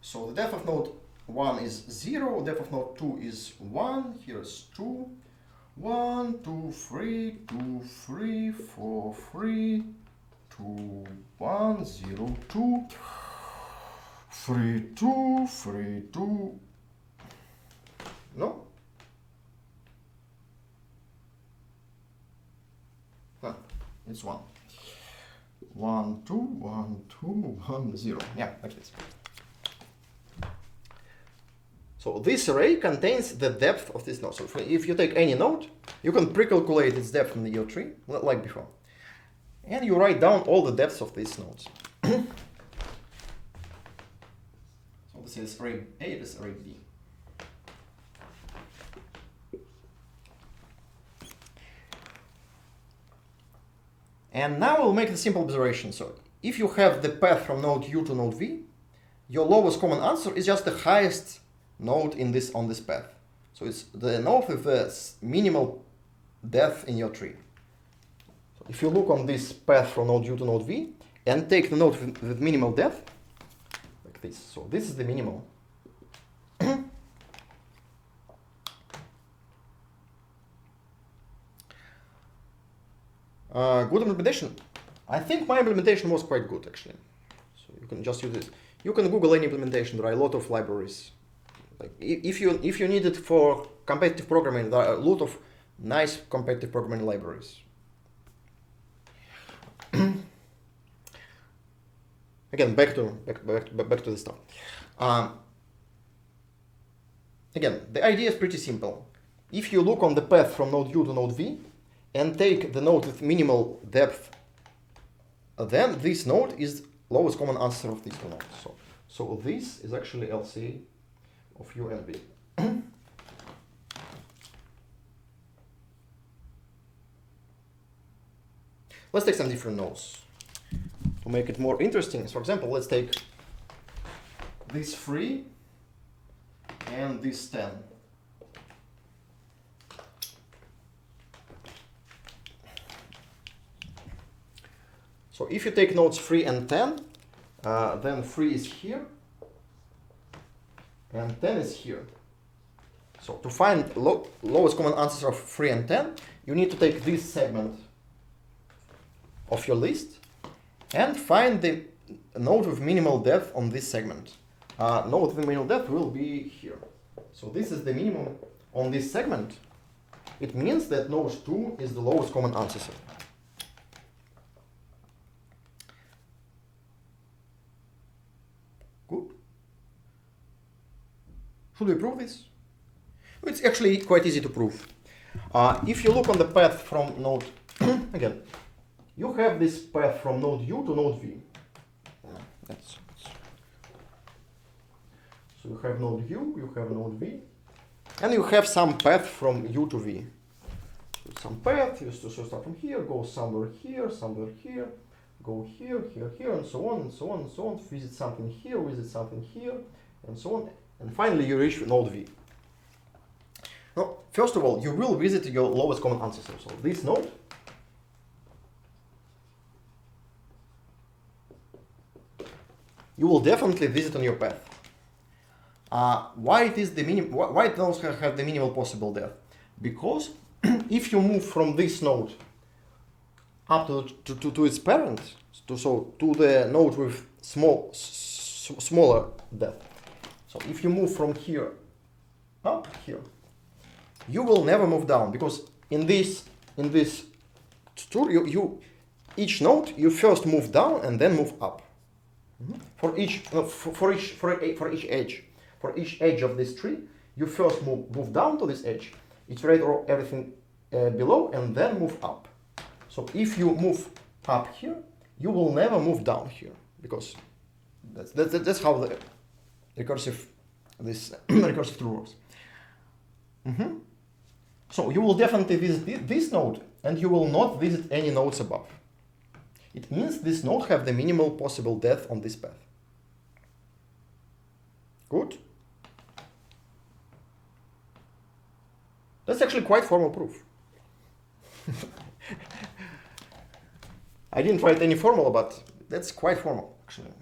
So the depth of node 1 is 0, depth of node 2 is 1, here is 2, 1, 2, 3, 2, 3, 4, 3, 2, 1, 0, 2, 3, 2, 3, 2. No? Huh, it's 1. 1, 2, 1, 2, 1, 0. Yeah, like this. So this array contains the depth of this node. So if you take any node, you can pre-calculate its depth in your tree, like before. And you write down all the depths of these nodes. So this is array A, this is array B. And now we'll make the simple observation. So if you have the path from node U to node V, your lowest common answer is just the highest node on this path. So it's the node with the minimal depth in your tree. So if you look on this path from node U to node V and take the node with minimal depth, like this. So this is the minimal. Good implementation. I think my implementation was quite good actually. So you can just use this. You can Google any implementation. There are a lot of libraries. Like if you need it for competitive programming, there are a lot of nice competitive programming libraries. Again, back to the stuff. Again, the idea is pretty simple. If you look on the path from node U to node V and take the node with minimal depth, then this node is lowest common answer of these two nodes. So this is actually LCA of U and V. Let's take some different nodes to make it more interesting. For example, let's take this 3 and this 10. So if you take nodes 3 and 10, then 3 is here and 10 is here. So to find lowest common answers of 3 and 10, you need to take this segment of your list and find the node with minimal depth on this segment. Node with minimal depth will be here. So this is the minimum on this segment. It means that node 2 is the lowest common ancestor. Good. Should we prove this? It's actually quite easy to prove. If you look on the path from node, again, you have this path from node U to node V. So you have node U, you have node V, and you have some path from U to V. So some path, you start from here, go somewhere here, go here, here, here, and so on, and so on, and so on. Visit something here, and so on. And finally you reach node V. Now, first of all, you will visit your lowest common ancestor. So this node, you will definitely visit on your path. Why it is the minimum? Why it nodes have the minimal possible depth? Because if you move from this node up to its parent, to the node with smaller depth. So if you move from here up here, you will never move down, because in this tour each node you first move down and then move up. For each edge of this tree, you first move down to this edge, iterate everything below, and then move up. So if you move up here, you will never move down here, because that's how the recursive tree works. So you will definitely visit this node, and you will not visit any nodes above. It means this node have the minimal possible depth on this path. Good. That's actually quite formal proof. I didn't write any formula, but that's quite formal, actually.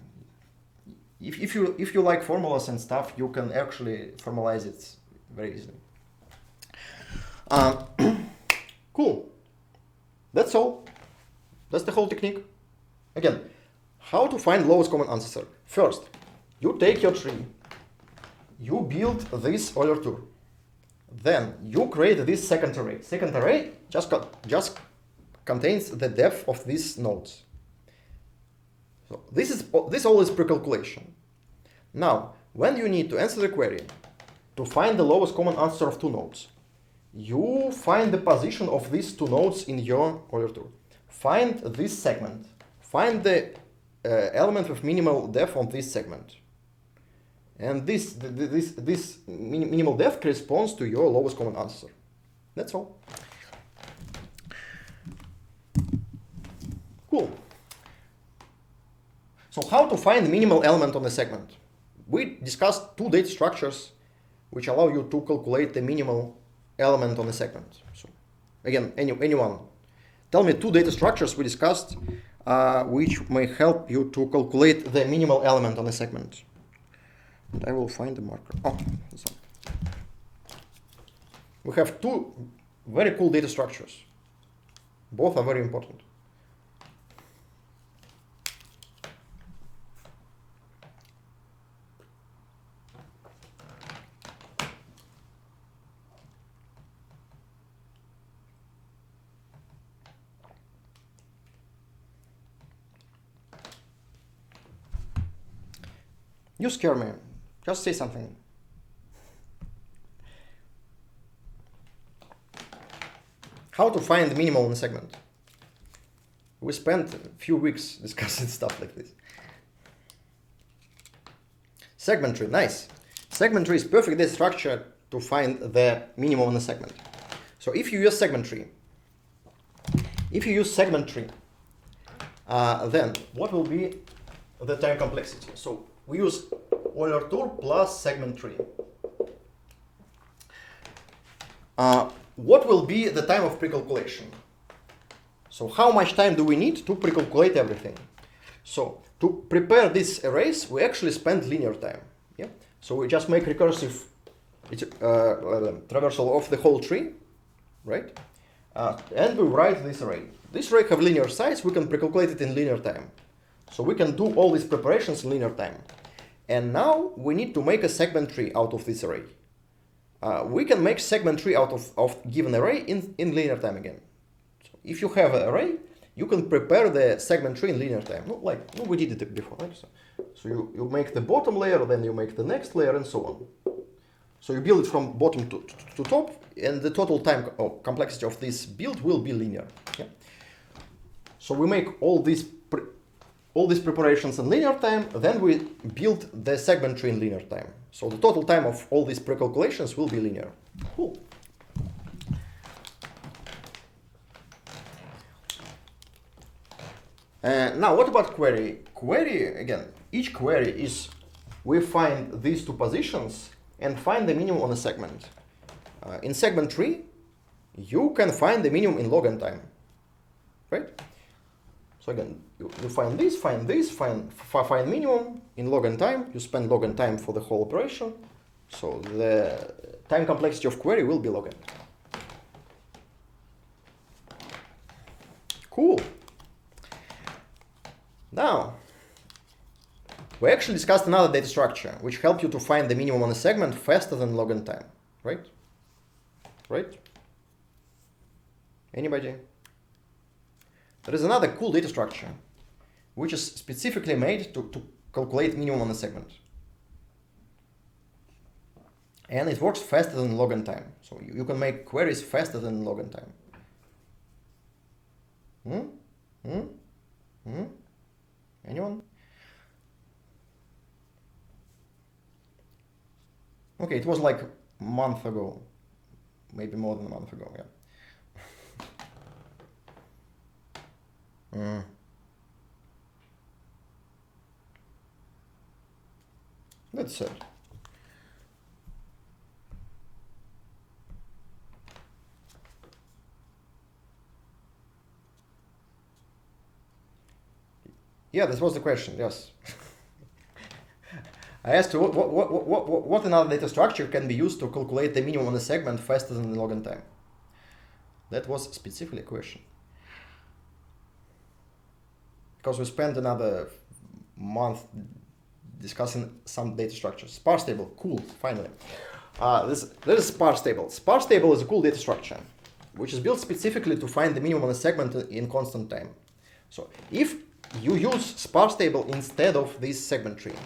If you like formulas and stuff, you can actually formalize it very easily. Cool. That's all. That's the whole technique. Again, how to find lowest common ancestor. First, you take your tree, you build this Euler tour. Then you create this second array. Second array just contains the depth of these nodes. So this all is pre-calculation. Now, when you need to answer the query to find the lowest common ancestor of two nodes, you find the position of these two nodes in your Euler tour. Find this segment. Find the element with minimal depth on this segment. And this minimal depth corresponds to your lowest common ancestor. That's all. Cool. So how to find the minimal element on the segment? We discussed two data structures which allow you to calculate the minimal element on the segment. So again, anyone, tell me two data structures we discussed which may help you to calculate the minimal element on the segment. And I will find the marker. Oh, this one. We have two very cool data structures. Both are very important. You scare me. Just say something. How to find the minimal in a segment? We spent a few weeks discussing stuff like this. Segment tree, nice. Segment tree is perfect data structure to find the minimum in a segment. So if you use segment tree, then what will be the time complexity? So we use Euler tour plus segment tree. What will be the time of pre-calculation? So how much time do we need to pre-calculate everything? So to prepare these arrays, we actually spend linear time. Yeah. So we just make recursive traversal of the whole tree, right? And we write this array. This array have linear size. We can pre-calculate it in linear time. So we can do all these preparations in linear time. And now we need to make a segment tree out of this array. We can make segment tree out of given array in linear time again. So if you have an array, you can prepare the segment tree in linear time. We did it before. Right? So you make the bottom layer, then you make the next layer, and so on. So you build it from bottom to top, and the total time complexity of this build will be linear. Yeah? So we make all these preparations in linear time, then we build the segment tree in linear time. So the total time of all these pre-calculations will be linear. Cool. Now what about query? Query, again, each query is we find these two positions and find the minimum on a segment. In segment tree, you can find the minimum in log n time, right? So again, you find minimum in log n time. You spend log n time for the whole operation. So the time complexity of query will be log n. Cool. Now, we actually discussed another data structure which helps you to find the minimum on a segment faster than log n time, right? Right? Anybody? There is another cool data structure which is specifically made to calculate minimum on a segment. And it works faster than log n time. So you can make queries faster than log n time. Anyone? Okay, it was like a month ago. Maybe more than a month ago, yeah. That's it. Yeah, this was the question, yes. I asked you what another data structure can be used to calculate the minimum on a segment faster than the log n time. That was specifically a question. Because we spent another month discussing some data structures. Sparse table, cool, finally. This is sparse table. Sparse table is a cool data structure, which is built specifically to find the minimum on a segment in constant time. So if you use sparse table instead of this segment tree,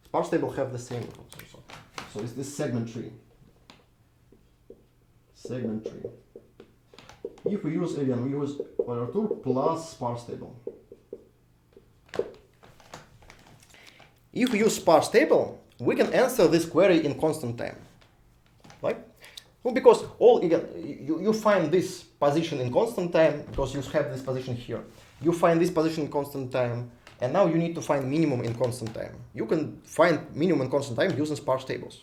sparse table have the same. So it's this segment tree. Segment tree. If we use again, we use order plus sparse table. If we use sparse table, we can answer this query in constant time. Right? Well, because you find this position in constant time because you have this position here. You find this position in constant time, and now you need to find minimum in constant time. You can find minimum in constant time using sparse tables.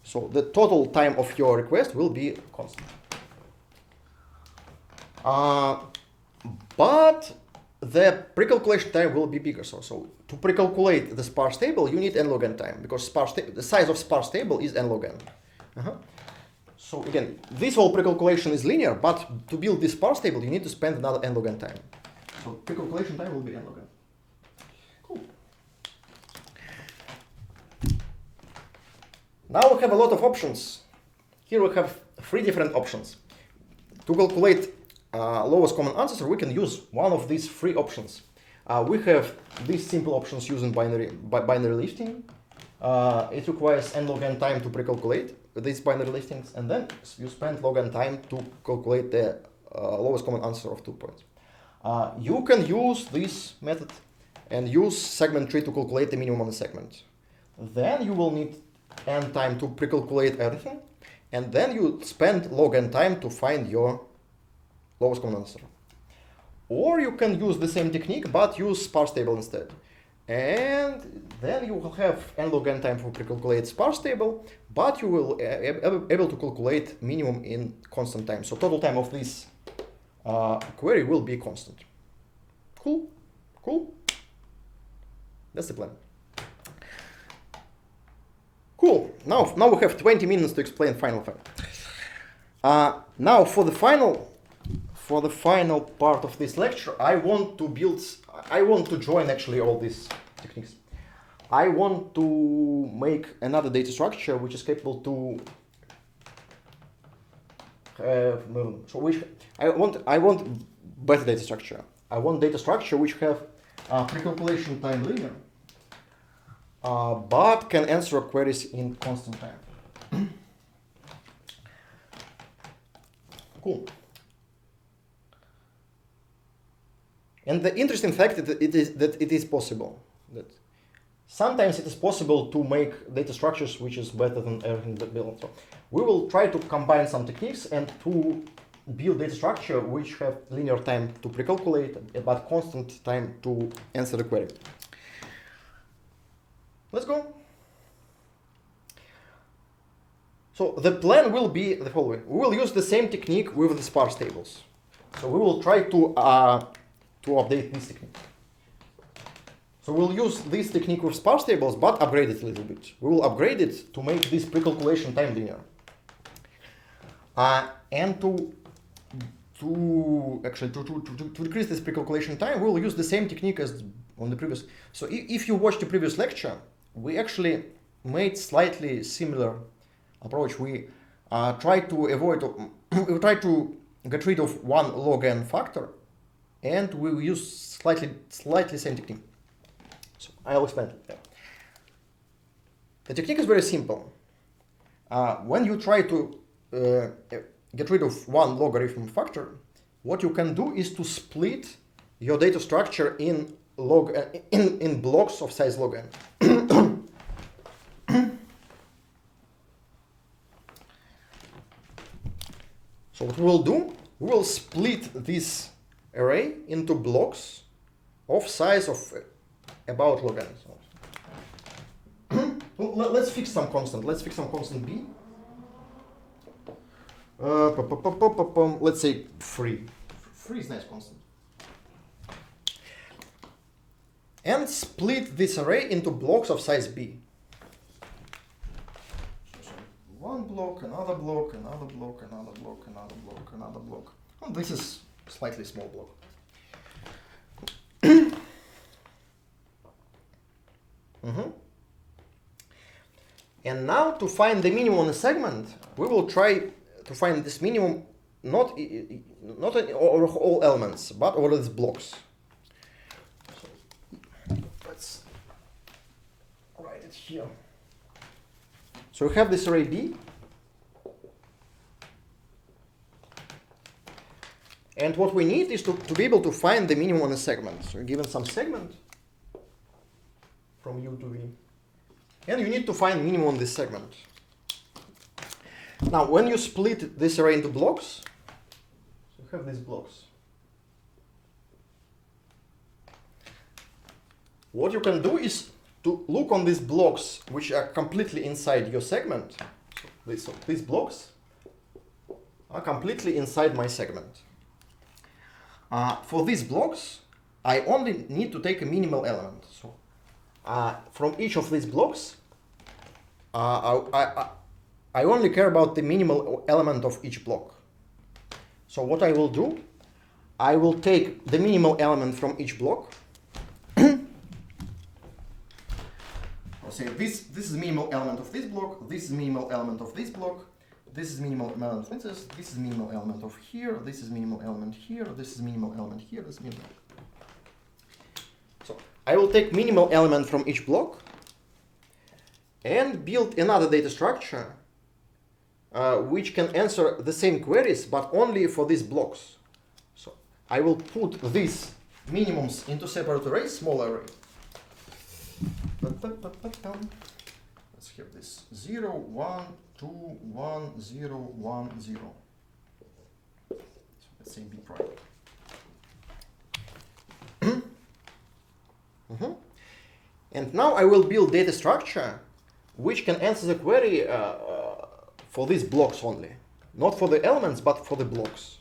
So the total time of your request will be constant. But the pre-calculation time will be bigger. So to pre-calculate the sparse table, you need n log n time because the size of sparse table is n log n. So again, this whole pre-calculation is linear, but to build this sparse table, you need to spend another n log n time. So pre-calculation time will be n log n. Cool. Now we have a lot of options. Here we have 3 different options. To calculate lowest common ancestor, we can use one of these 3 options. We have these simple options using binary lifting. It requires n log n time to pre-calculate these binary liftings, and then you spend log n time to calculate the lowest common ancestor of 2 points. You can use this method and use segment tree to calculate the minimum on the segment. Then you will need n time to pre-calculate everything, and then you spend log n time to find your lowest common ancestor. Or you can use the same technique but use sparse table instead. And then you will have n log n time for pre-calculate sparse table, but you will be able to calculate minimum in constant time. So total time of this query will be constant. Cool? Cool? That's the plan. Cool. Now we have 20 minutes to explain final fact. Now for the final part of this lecture, I want to join actually all these techniques. I want to make another data structure which is capable to have, I want better data structure. I want data structure which have pre-calculation time linear, but can answer queries in constant time. Cool. And the interesting fact is that it is possible. That sometimes it is possible to make data structures which is better than everything that built. So we will try to combine some techniques and to build data structure which have linear time to pre-calculate but constant time to answer the query. Let's go. So the plan will be the following. We will use the same technique with the sparse tables. So we will try to update this technique. So we'll use this technique with sparse tables, but upgrade it a little bit. We will upgrade it to make this pre-calculation time linear. And to decrease this pre-calculation time, we'll use the same technique as on the previous. So if you watched the previous lecture, we actually made slightly similar approach. We try to get rid of one log n factor, and we will use slightly same technique. So I'll explain it. The technique is very simple. When you try to get rid of one logarithm factor, what you can do is to split your data structure in blocks of size log n. So what we will do, we will split this array into blocks of size of about log n. Well, let's fix some constant. Let's fix some constant b. Let's say 3. 3 is nice constant. And split this array into blocks of size B. So one block, another block, another block, another block, another block, another block. Oh, this is slightly small block. And now to find the minimum on a segment, we will try to find this minimum not over all elements, but over these blocks. So let's write it here. So we have this array B. And what we need is to be able to find the minimum on a segment. So given some segment from U to V. And you need to find minimum on this segment. Now, when you split this array into blocks, so you have these blocks. What you can do is to look on these blocks which are completely inside your segment. So these blocks are completely inside my segment. For these blocks, I only need to take a minimal element. So from each of these blocks, I only care about the minimal element of each block. So what I will do, I will take the minimal element from each block. I'll say this is the minimal element of this block, this is the minimal element of this block, this is minimal element of this is minimal element of here, this is minimal element here, this is minimal element here, this is minimal. So I will take minimal element from each block and build another data structure which can answer the same queries but only for these blocks. So I will put these minimums into separate arrays, small array. Let's have this 0, 1, 2, 1, 0, 1, 0. So let's say B prime. And now I will build data structure which can answer the query for these blocks only. Not for the elements, but for the blocks.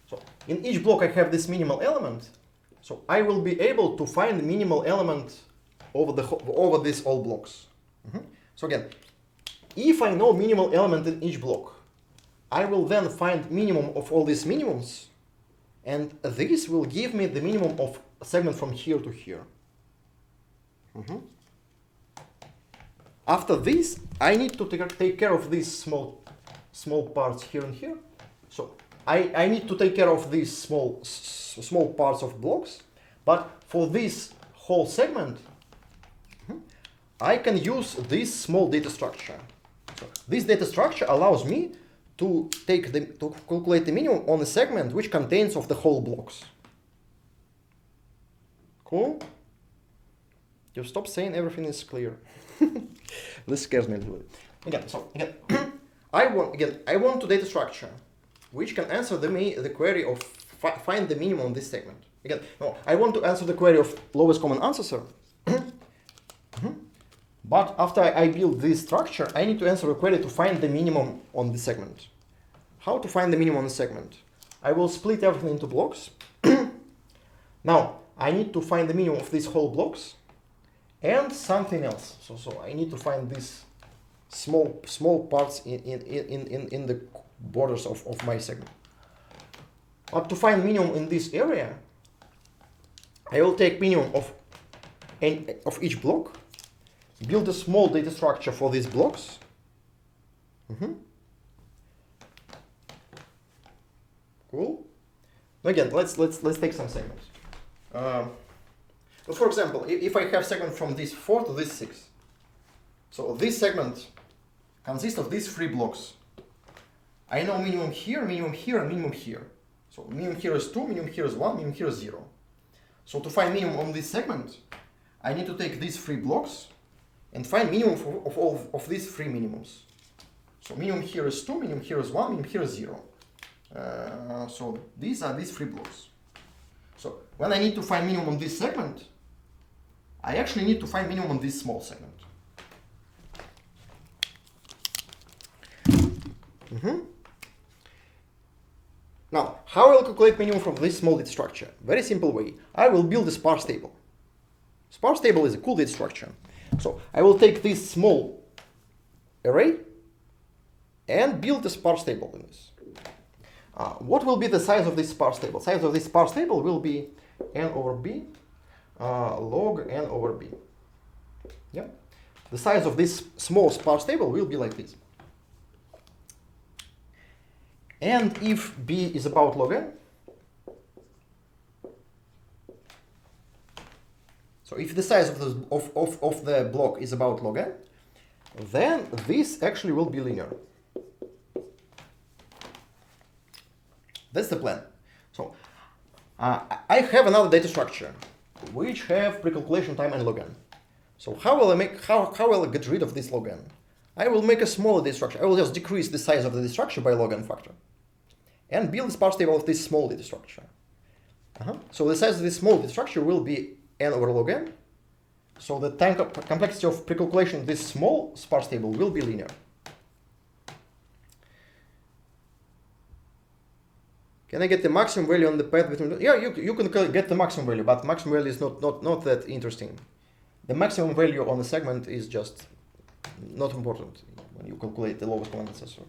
So in each block I have this minimal element. So I will be able to find the minimal element over these all blocks. So again, if I know minimal element in each block, I will then find minimum of all these minimums, and this will give me the minimum of a segment from here to here. After this, I need to take care of these small parts here and here. So I need to take care of these small parts of blocks, but for this whole segment, I can use this small data structure. So this data structure allows me to calculate the minimum on a segment which contains of the whole blocks. Cool? You stop saying everything is clear. This scares me a little bit. Again, I want to data structure which can answer the query of find the minimum on this segment. Again, no, I want to answer the query of lowest common ancestor. But after I build this structure, I need to answer a query to find the minimum on the segment. How to find the minimum on the segment? I will split everything into blocks. Now, I need to find the minimum of these whole blocks and something else. So I need to find these small parts in the borders of my segment. But to find minimum in this area, I will take minimum of each block, build a small data structure for these blocks. Cool. Again, let's take some segments. For example, if I have segment from this 4 to this 6, so this segment consists of these 3 blocks. I know minimum here, and minimum here. So minimum here is 2, minimum here is 1, minimum here is 0. So to find minimum on this segment, I need to take these 3 blocks and find minimum of all of these 3 minimums. So minimum here is 2, minimum here is 1, minimum here is 0. So these are these 3 blocks. So when I need to find minimum on this segment, I actually need to find minimum on this small segment. Now, how I will calculate minimum from this small data structure? Very simple way. I will build a sparse table. Sparse table is a cool data structure. So I will take this small array and build a sparse table in this. What will be the size of this sparse table? Size of this sparse table will be n over b log n over b. Yeah. The size of this small sparse table will be like this. And if b is about log n, so if the size of the block is about log n, then this actually will be linear. That's the plan. So I have another data structure which have pre-calculation time and log n. So how will I get rid of this log n? I will make a smaller data structure. I will just decrease the size of the data structure by log n factor and build a sparse table of this small data structure. So the size of this small data structure will be n over log n. So the time complexity of pre-calculation of this small sparse table will be linear. Can I get the maximum value on the path between? Yeah, you can get the maximum value, but maximum value is not that interesting. The maximum value on the segment is just not important when you calculate the lowest common ancestor.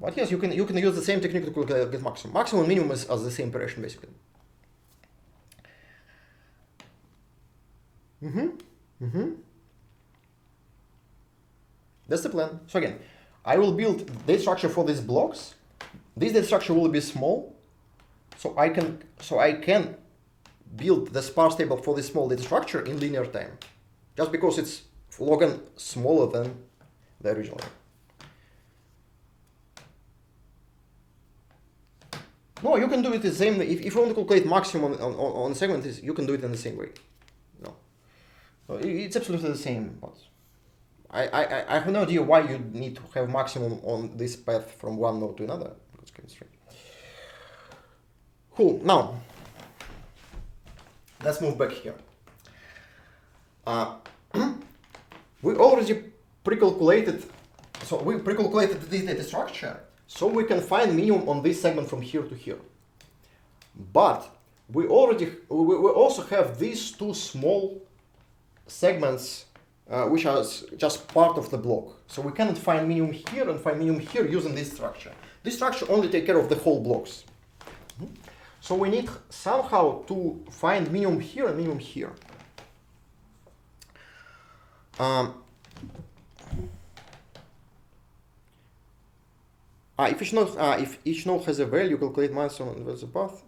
But yes, you can use the same technique to calculate get maximum. Maximum and minimum is as the same operation basically. That's the plan. So again, I will build data structure for these blocks. This data structure will be small, so I can build the sparse table for this small data structure in linear time, just because it's log n smaller than the original. No, you can do it the same way. If you want to calculate maximum on a segment, you can do it in the same way. No, so it's absolutely the same. But I have no idea why you need to have maximum on this path from one node to another. Because it's kind of strange. Cool. Now let's move back here. We already pre-calculated. So we pre-calculated this data structure, so we can find minimum on this segment from here to here. But we also have these two small segments which are just part of the block. So we cannot find minimum here and find minimum here using this structure. This structure only takes care of the whole blocks. So we need somehow to find minimum here and minimum here. If each node has a value, calculate milestone and the path.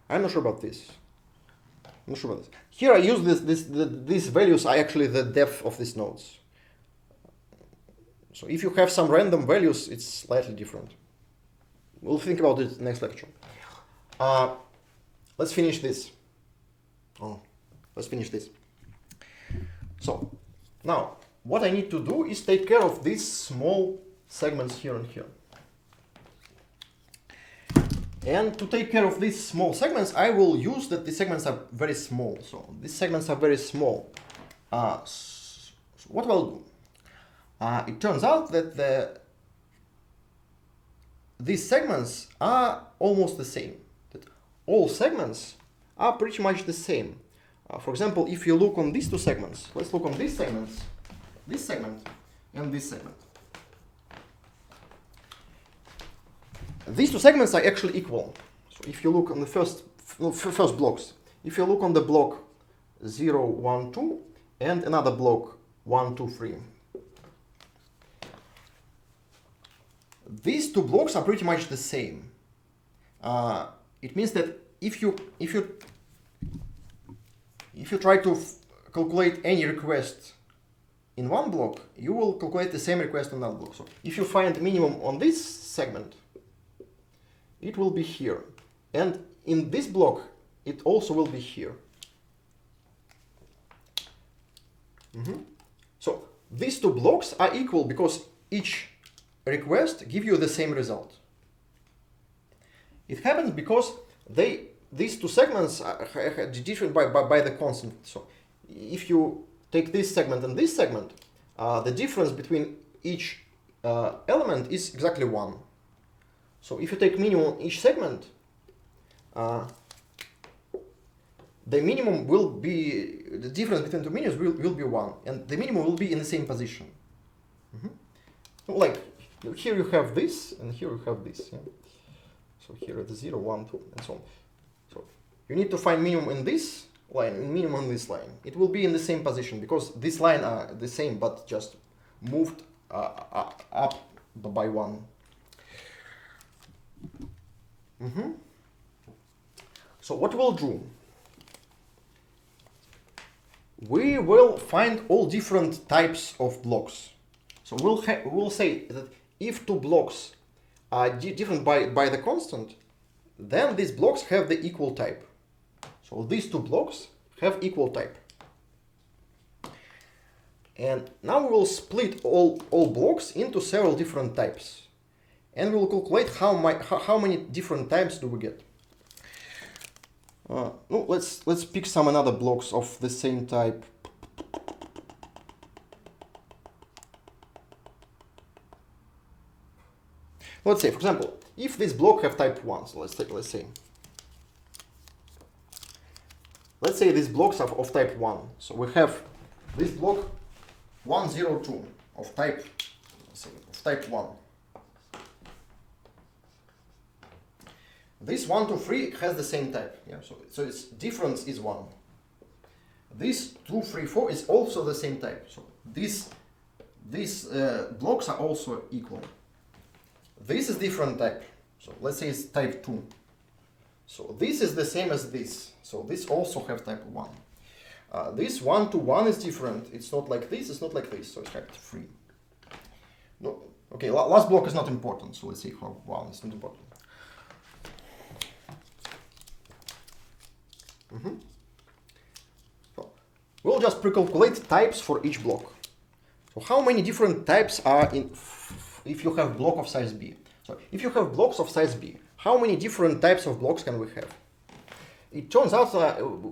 I'm not sure about this. Here I use these values are actually the depth of these nodes. So if you have some random values, it's slightly different. We'll think about it next lecture. Let's finish this. So now what I need to do is take care of these small segments here and here. And to take care of these small segments, I will use that these segments are very small. So these segments are very small. So what will I do? It turns out that these segments are almost the same. That all segments are pretty much the same. For example, if you look on these two segments, let's look on these segments, this segment and this segment. These two segments are actually equal. So if you look on the first blocks, if you look on the block 0, 1, 2 and another block 1, 2, 3, these two blocks are pretty much the same. It means that if you try to calculate any request in one block, you will calculate the same request on that block. So if you find minimum on this segment, it will be here. And in this block, it also will be here. So these two blocks are equal because each request gives you the same result. It happens because these two segments are different by the constant. So if you take this segment and this segment, the difference between each element is exactly 1. So if you take minimum each segment, the minimum will be, the difference between two minimums will be 1, and the minimum will be in the same position. Like here you have this, and here you have this. Yeah? So here it's 0, 1, 2, and so on. So you need to find minimum in this line and minimum in this line. It will be in the same position because this line are the same, but just moved up by 1. So what we'll do? We will find all different types of blocks. So we'll say that if two blocks are different by the constant, then these blocks have the equal type. So these two blocks have equal type. And now we will split all blocks into several different types. And we'll calculate how many different types do we get. No, let's pick some another blocks of the same type. Let's say, for example, if this block have type 1, so let's say these blocks are of type 1. So we have this block 102 of type 1. This 1, 2, 3 has the same type. Yeah, so its difference is 1. This 2, 3, 4 is also the same type. So these blocks are also equal. This is different type. So let's say it's type 2. So this is the same as this. So this also have type 1. This 1 to 1 is different. It's not like this, it's not like this. So it's type 3. No, okay, last block is not important. So let's see how 1 is not important. So we'll just pre-calculate types for each block. So how many different types are in if you have block of size B? So if you have blocks of size B, how many different types of blocks can we have? It turns out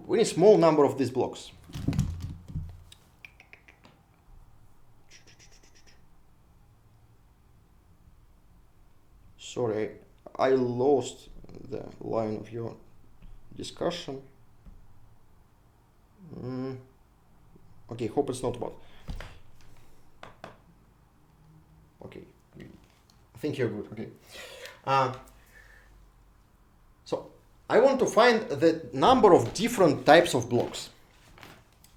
we need a small number of these blocks. Sorry, I lost the line of your discussion. Okay, hope it's not bad. Okay, I think you're good. Okay. So I want to find the number of different types of blocks.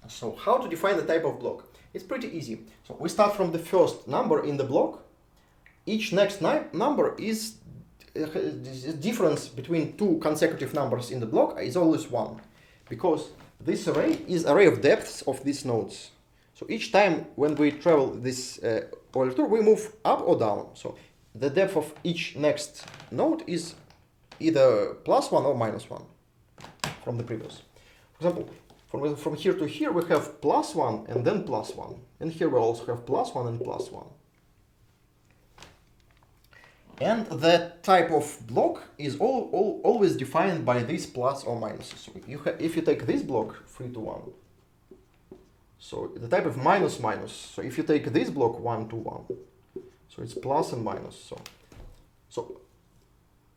So how to define the type of block? It's pretty easy. So we start from the first number in the block. Each next number is the difference between two consecutive numbers in the block is always 1, because this array is array of depths of these nodes. So each time when we travel this Euler tour, we move up or down. So the depth of each next node is either +1 or -1 from the previous. For example, from here to here we have +1 and then +1, and here we also have +1 and +1. And the type of block is always defined by these plus or minuses. So if you take this block 3 to 1, so the type of minus. So if you take this block 1 to 1, so it's plus and minus. So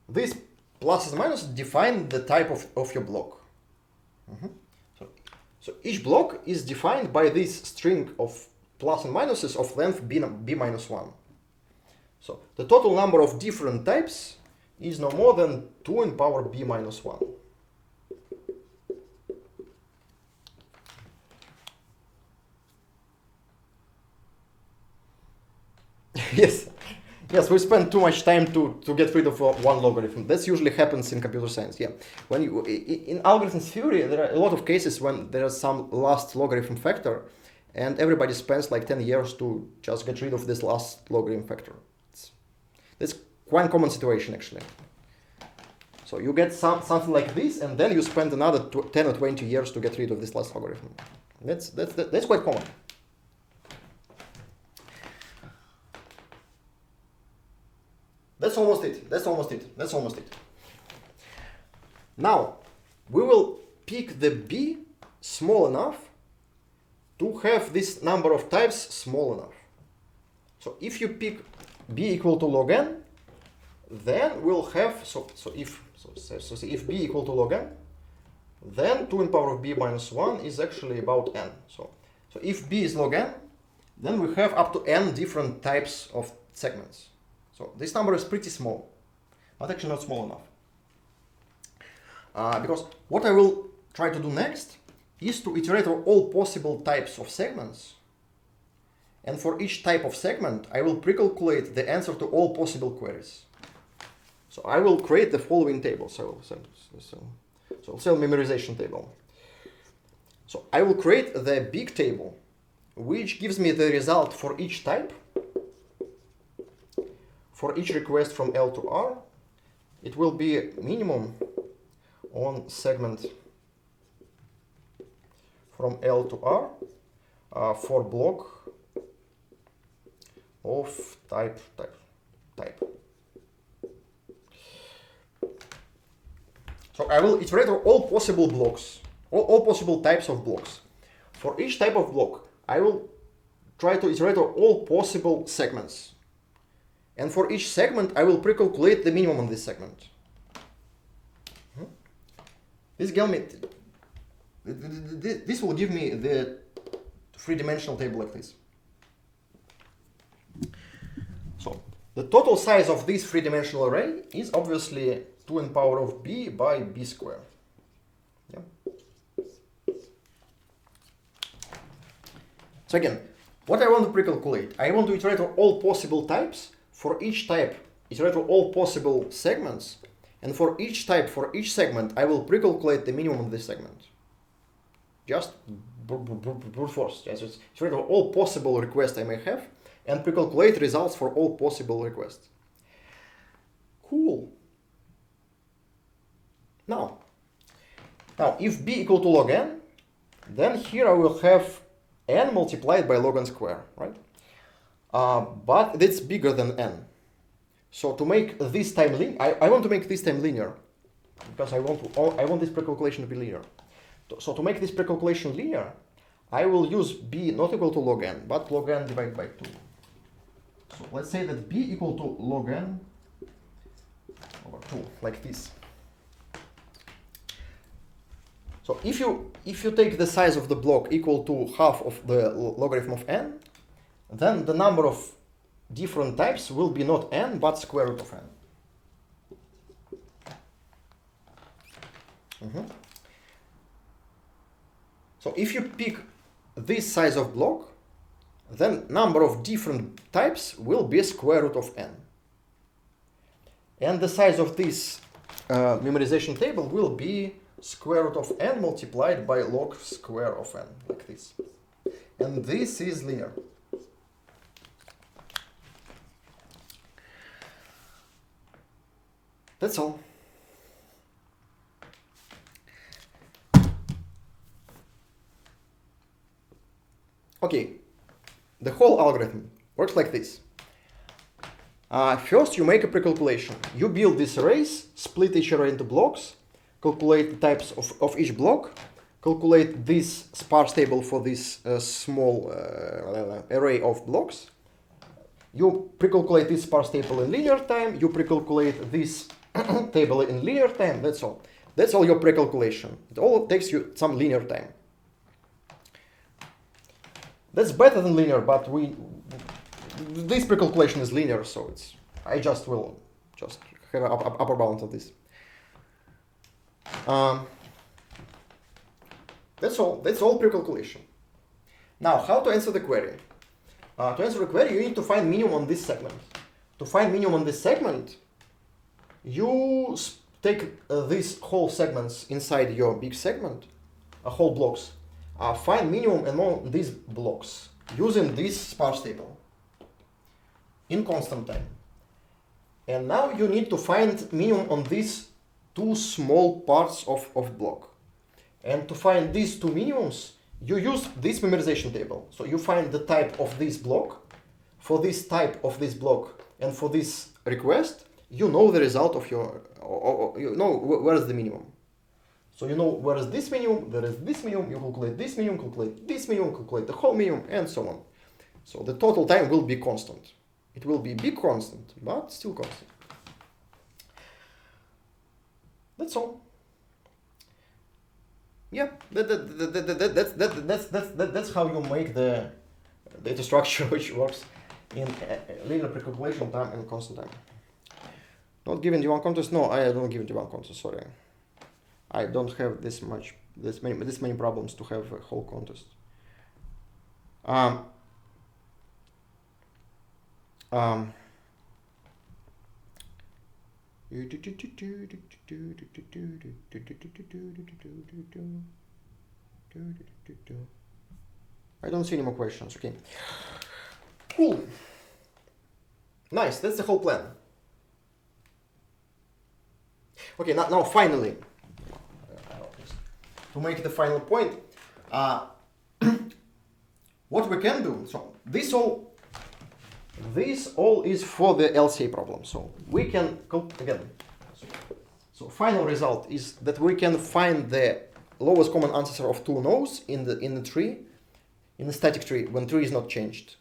these pluses and minuses define the type of your block. So each block is defined by this string of plus and minuses of length b minus 1. So the total number of different types is no more than 2 in power b minus 1. Yes, we spend too much time to get rid of one logarithm. That usually happens in computer science. Yeah, when in algorithms theory, there are a lot of cases when there is some last logarithm factor, and everybody spends like 10 years to just get rid of this last logarithm factor. It's quite a common situation actually. So you get something like this, and then you spend another 10 or 20 years to get rid of this last logarithm. That's quite common. That's almost it. Now we will pick the b small enough to have this number of types small enough. So if you pick b equal to log n, then we'll have, if b equal to log n, then 2 in power of b minus 1 is actually about n. So if b is log n, then we have up to n different types of segments. So this number is pretty small, but actually not small enough. Because what I will try to do next is to iterate over all possible types of segments. And for each type of segment, I will pre-calculate the answer to all possible queries. So I will create the following table. So I'll say memorization table. So I will create the big table, which gives me the result for each type. For each request from L to R, it will be minimum on segment from L to R for block of type. So I will iterate over all possible blocks, all possible types of blocks. For each type of block, I will try to iterate over all possible segments. And for each segment, I will pre-calculate the minimum on this segment. This will give me the three-dimensional table like this. So the total size of this three-dimensional array is obviously 2 in power of b by b squared. Yeah. So again, what I want to pre-calculate, I want to iterate over all possible types. For each type, iterate over all possible segments. And for each type, for each segment, I will pre-calculate the minimum of this segment. Just brute force. Yes, iterate over all possible requests I may have and pre-calculate results for all possible requests. Cool. Now if b equal to log n, then here I will have n multiplied by log n square, right? But that's bigger than n. So to make this time linear, I want to make this time linear because I want this precalculation to be linear. So to make this precalculation linear, I will use b not equal to log n, but log n divided by 2. So let's say that b equal to log n over 2, like this. So if you take the size of the block equal to half of the logarithm of n, then the number of different types will be not n, but square root of n. So if you pick this size of block, then number of different types will be square root of n. And the size of this memorization table will be square root of n multiplied by log square of n, like this. And this is linear. That's all. Okay, the whole algorithm works like this. First, you make a pre-calculation. You build these arrays, split each array into blocks, calculate the types of each block, calculate this sparse table for this small array of blocks. You pre-calculate this sparse table in linear time, you pre-calculate this table in linear time, that's all. That's all your pre-calculation. It all takes you some linear time. That's better than linear, but this pre-calculation is linear, so I just will have an upper bound of this. That's all pre-calculation. Now, how to answer the query? To answer the query, you need to find minimum on this segment. To find minimum on this segment, you take these whole segments inside your big segment, whole blocks. Find minimum among these blocks using this sparse table in constant time. And now you need to find minimum on these two small parts of block. And to find these two minimums, you use this memorization table. So you find the type of this block, for this type of this block, and for this request, you know the result of your, you know where is the minimum. So you know where is this minimum, there is this minimum, you calculate this minimum, calculate this minimum, calculate the whole minimum, and so on. So the total time will be constant. It will be big constant, but still constant. That's all. Yeah, that's how you make the data structure which works in linear precalculation time and constant time. Not given the one contest? No, I don't give the one contest. Sorry, I don't have this many problems to have a whole contest. I don't see any more questions. Okay. Cool. Nice. That's the whole plan. Okay. Now finally, to make the final point, what we can do. So this all is for the LCA problem. So we can again. So final result is that we can find the lowest common ancestor of two nodes in the tree, in the static tree when tree is not changed,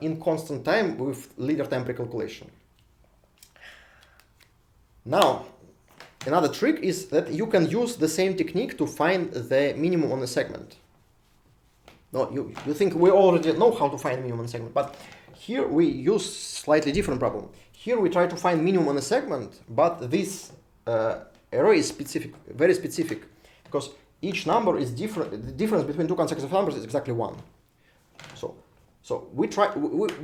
in constant time with linear time precalculation. Now, another trick is that you can use the same technique to find the minimum on a segment. No, you think we already know how to find minimum on a segment, but here we use slightly different problem. Here we try to find minimum on a segment, but this array is specific, very specific, because each number is different. The difference between two consecutive numbers is exactly 1. So we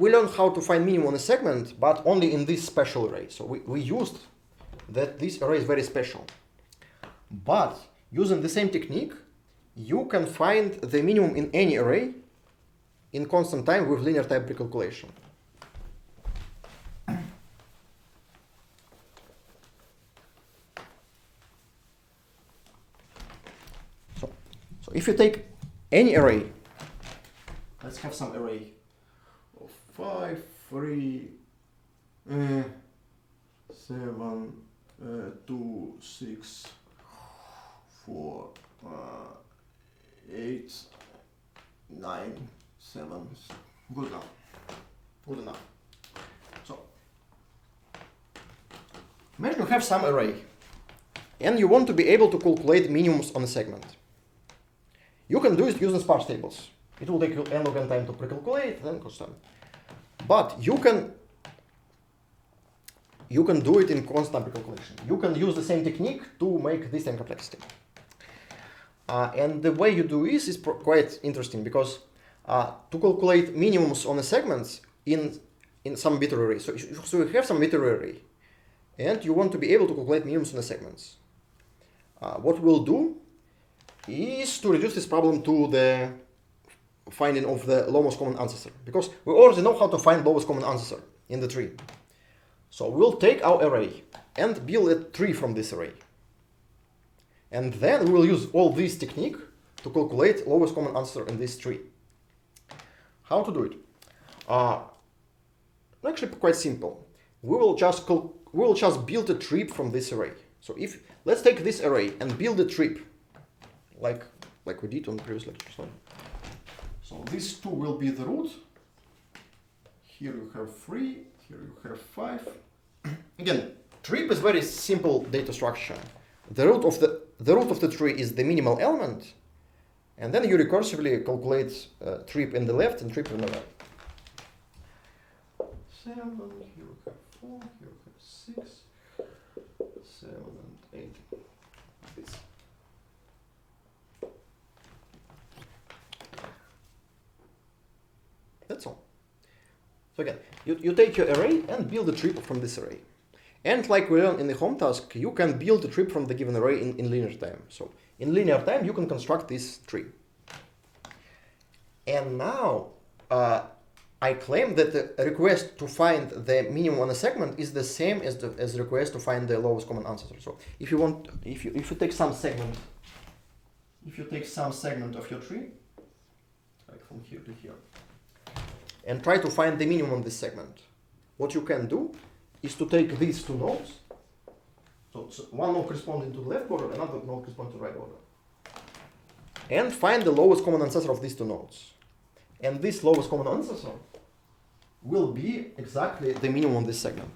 learn how to find minimum on a segment, but only in this special array. So we used that this array is very special. But using the same technique, you can find the minimum in any array in constant time with linear time precalculation. So if you take any array, let's have some array of 5, 3, 7, 2, 6, 4, 8, 9, 7. Good enough. Good enough. So imagine you have some array and you want to be able to calculate minimums on a segment. You can do it using sparse tables. It will take you n log n time to precalculate, then constant. But you can do it in constant precalculation. You can use the same technique to make this time complexity. And the way you do this is quite interesting, because to calculate minimums on the segments in some arbitrary array. So you have some arbitrary array, and you want to be able to calculate minimums on the segments. What we'll do is to reduce this problem to the finding of the lowest common ancestor, because we already know how to find lowest common ancestor in the tree. So we'll take our array and build a tree from this array. And then we will use all this technique to calculate lowest common ancestor in this tree. How to do it? Actually quite simple. We will just build a tree from this array. So let's take this array and build a tree like we did on the previous lecture. So these two will be the root. Here you have 3, here you have 5. Again, tree is very simple data structure. The root of the tree is the minimal element, and then you recursively calculate tree in the left and tree in the right. 7, here you have 4, here you have 6, 7 and 8. This. That's all. So again, you take your array and build a tree from this array. And like we learned in the home task, you can build a tree from the given array in linear time. So in linear time, you can construct this tree. And now I claim that the request to find the minimum on a segment is the same as the request to find the lowest common ancestor. So if you take some segment, of your tree, like from here to here, and try to find the minimum on this segment, what you can do is to take these two nodes. So one node corresponding to the left border, another node corresponding to the right border. And find the lowest common ancestor of these two nodes. And this lowest common ancestor will be exactly the minimum on this segment.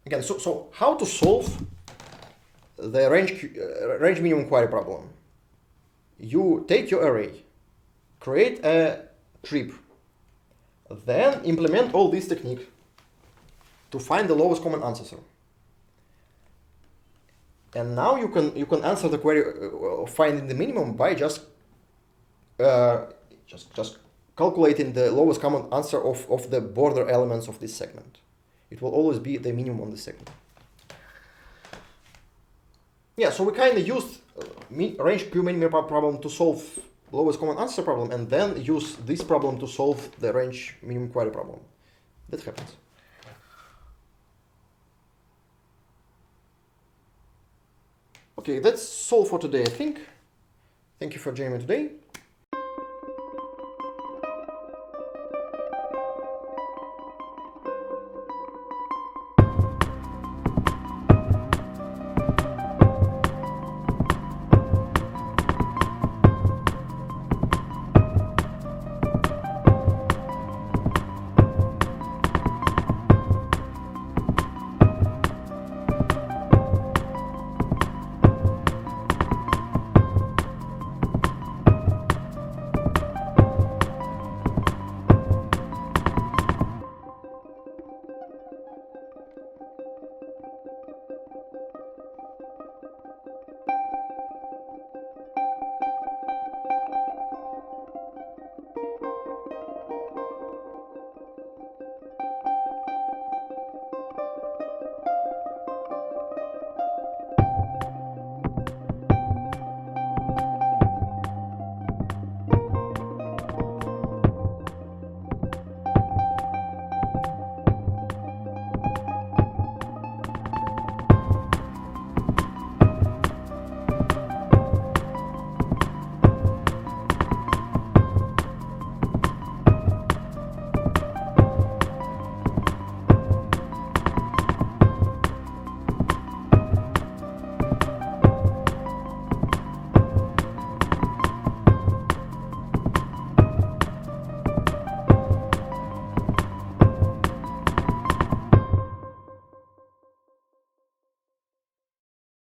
Again, so how to solve the range minimum query problem? You take your array, create a trip, then implement all this technique to find the lowest common ancestor. And now you can answer the query finding the minimum by just calculating the lowest common answer of the border elements of this segment. It will always be the minimum on the segment. Yeah, so we kind of used range Q minimum problem to solve lowest common answer problem, and then use this problem to solve the range minimum query problem. That happens. Okay, that's all for today, I think. Thank you for joining me today.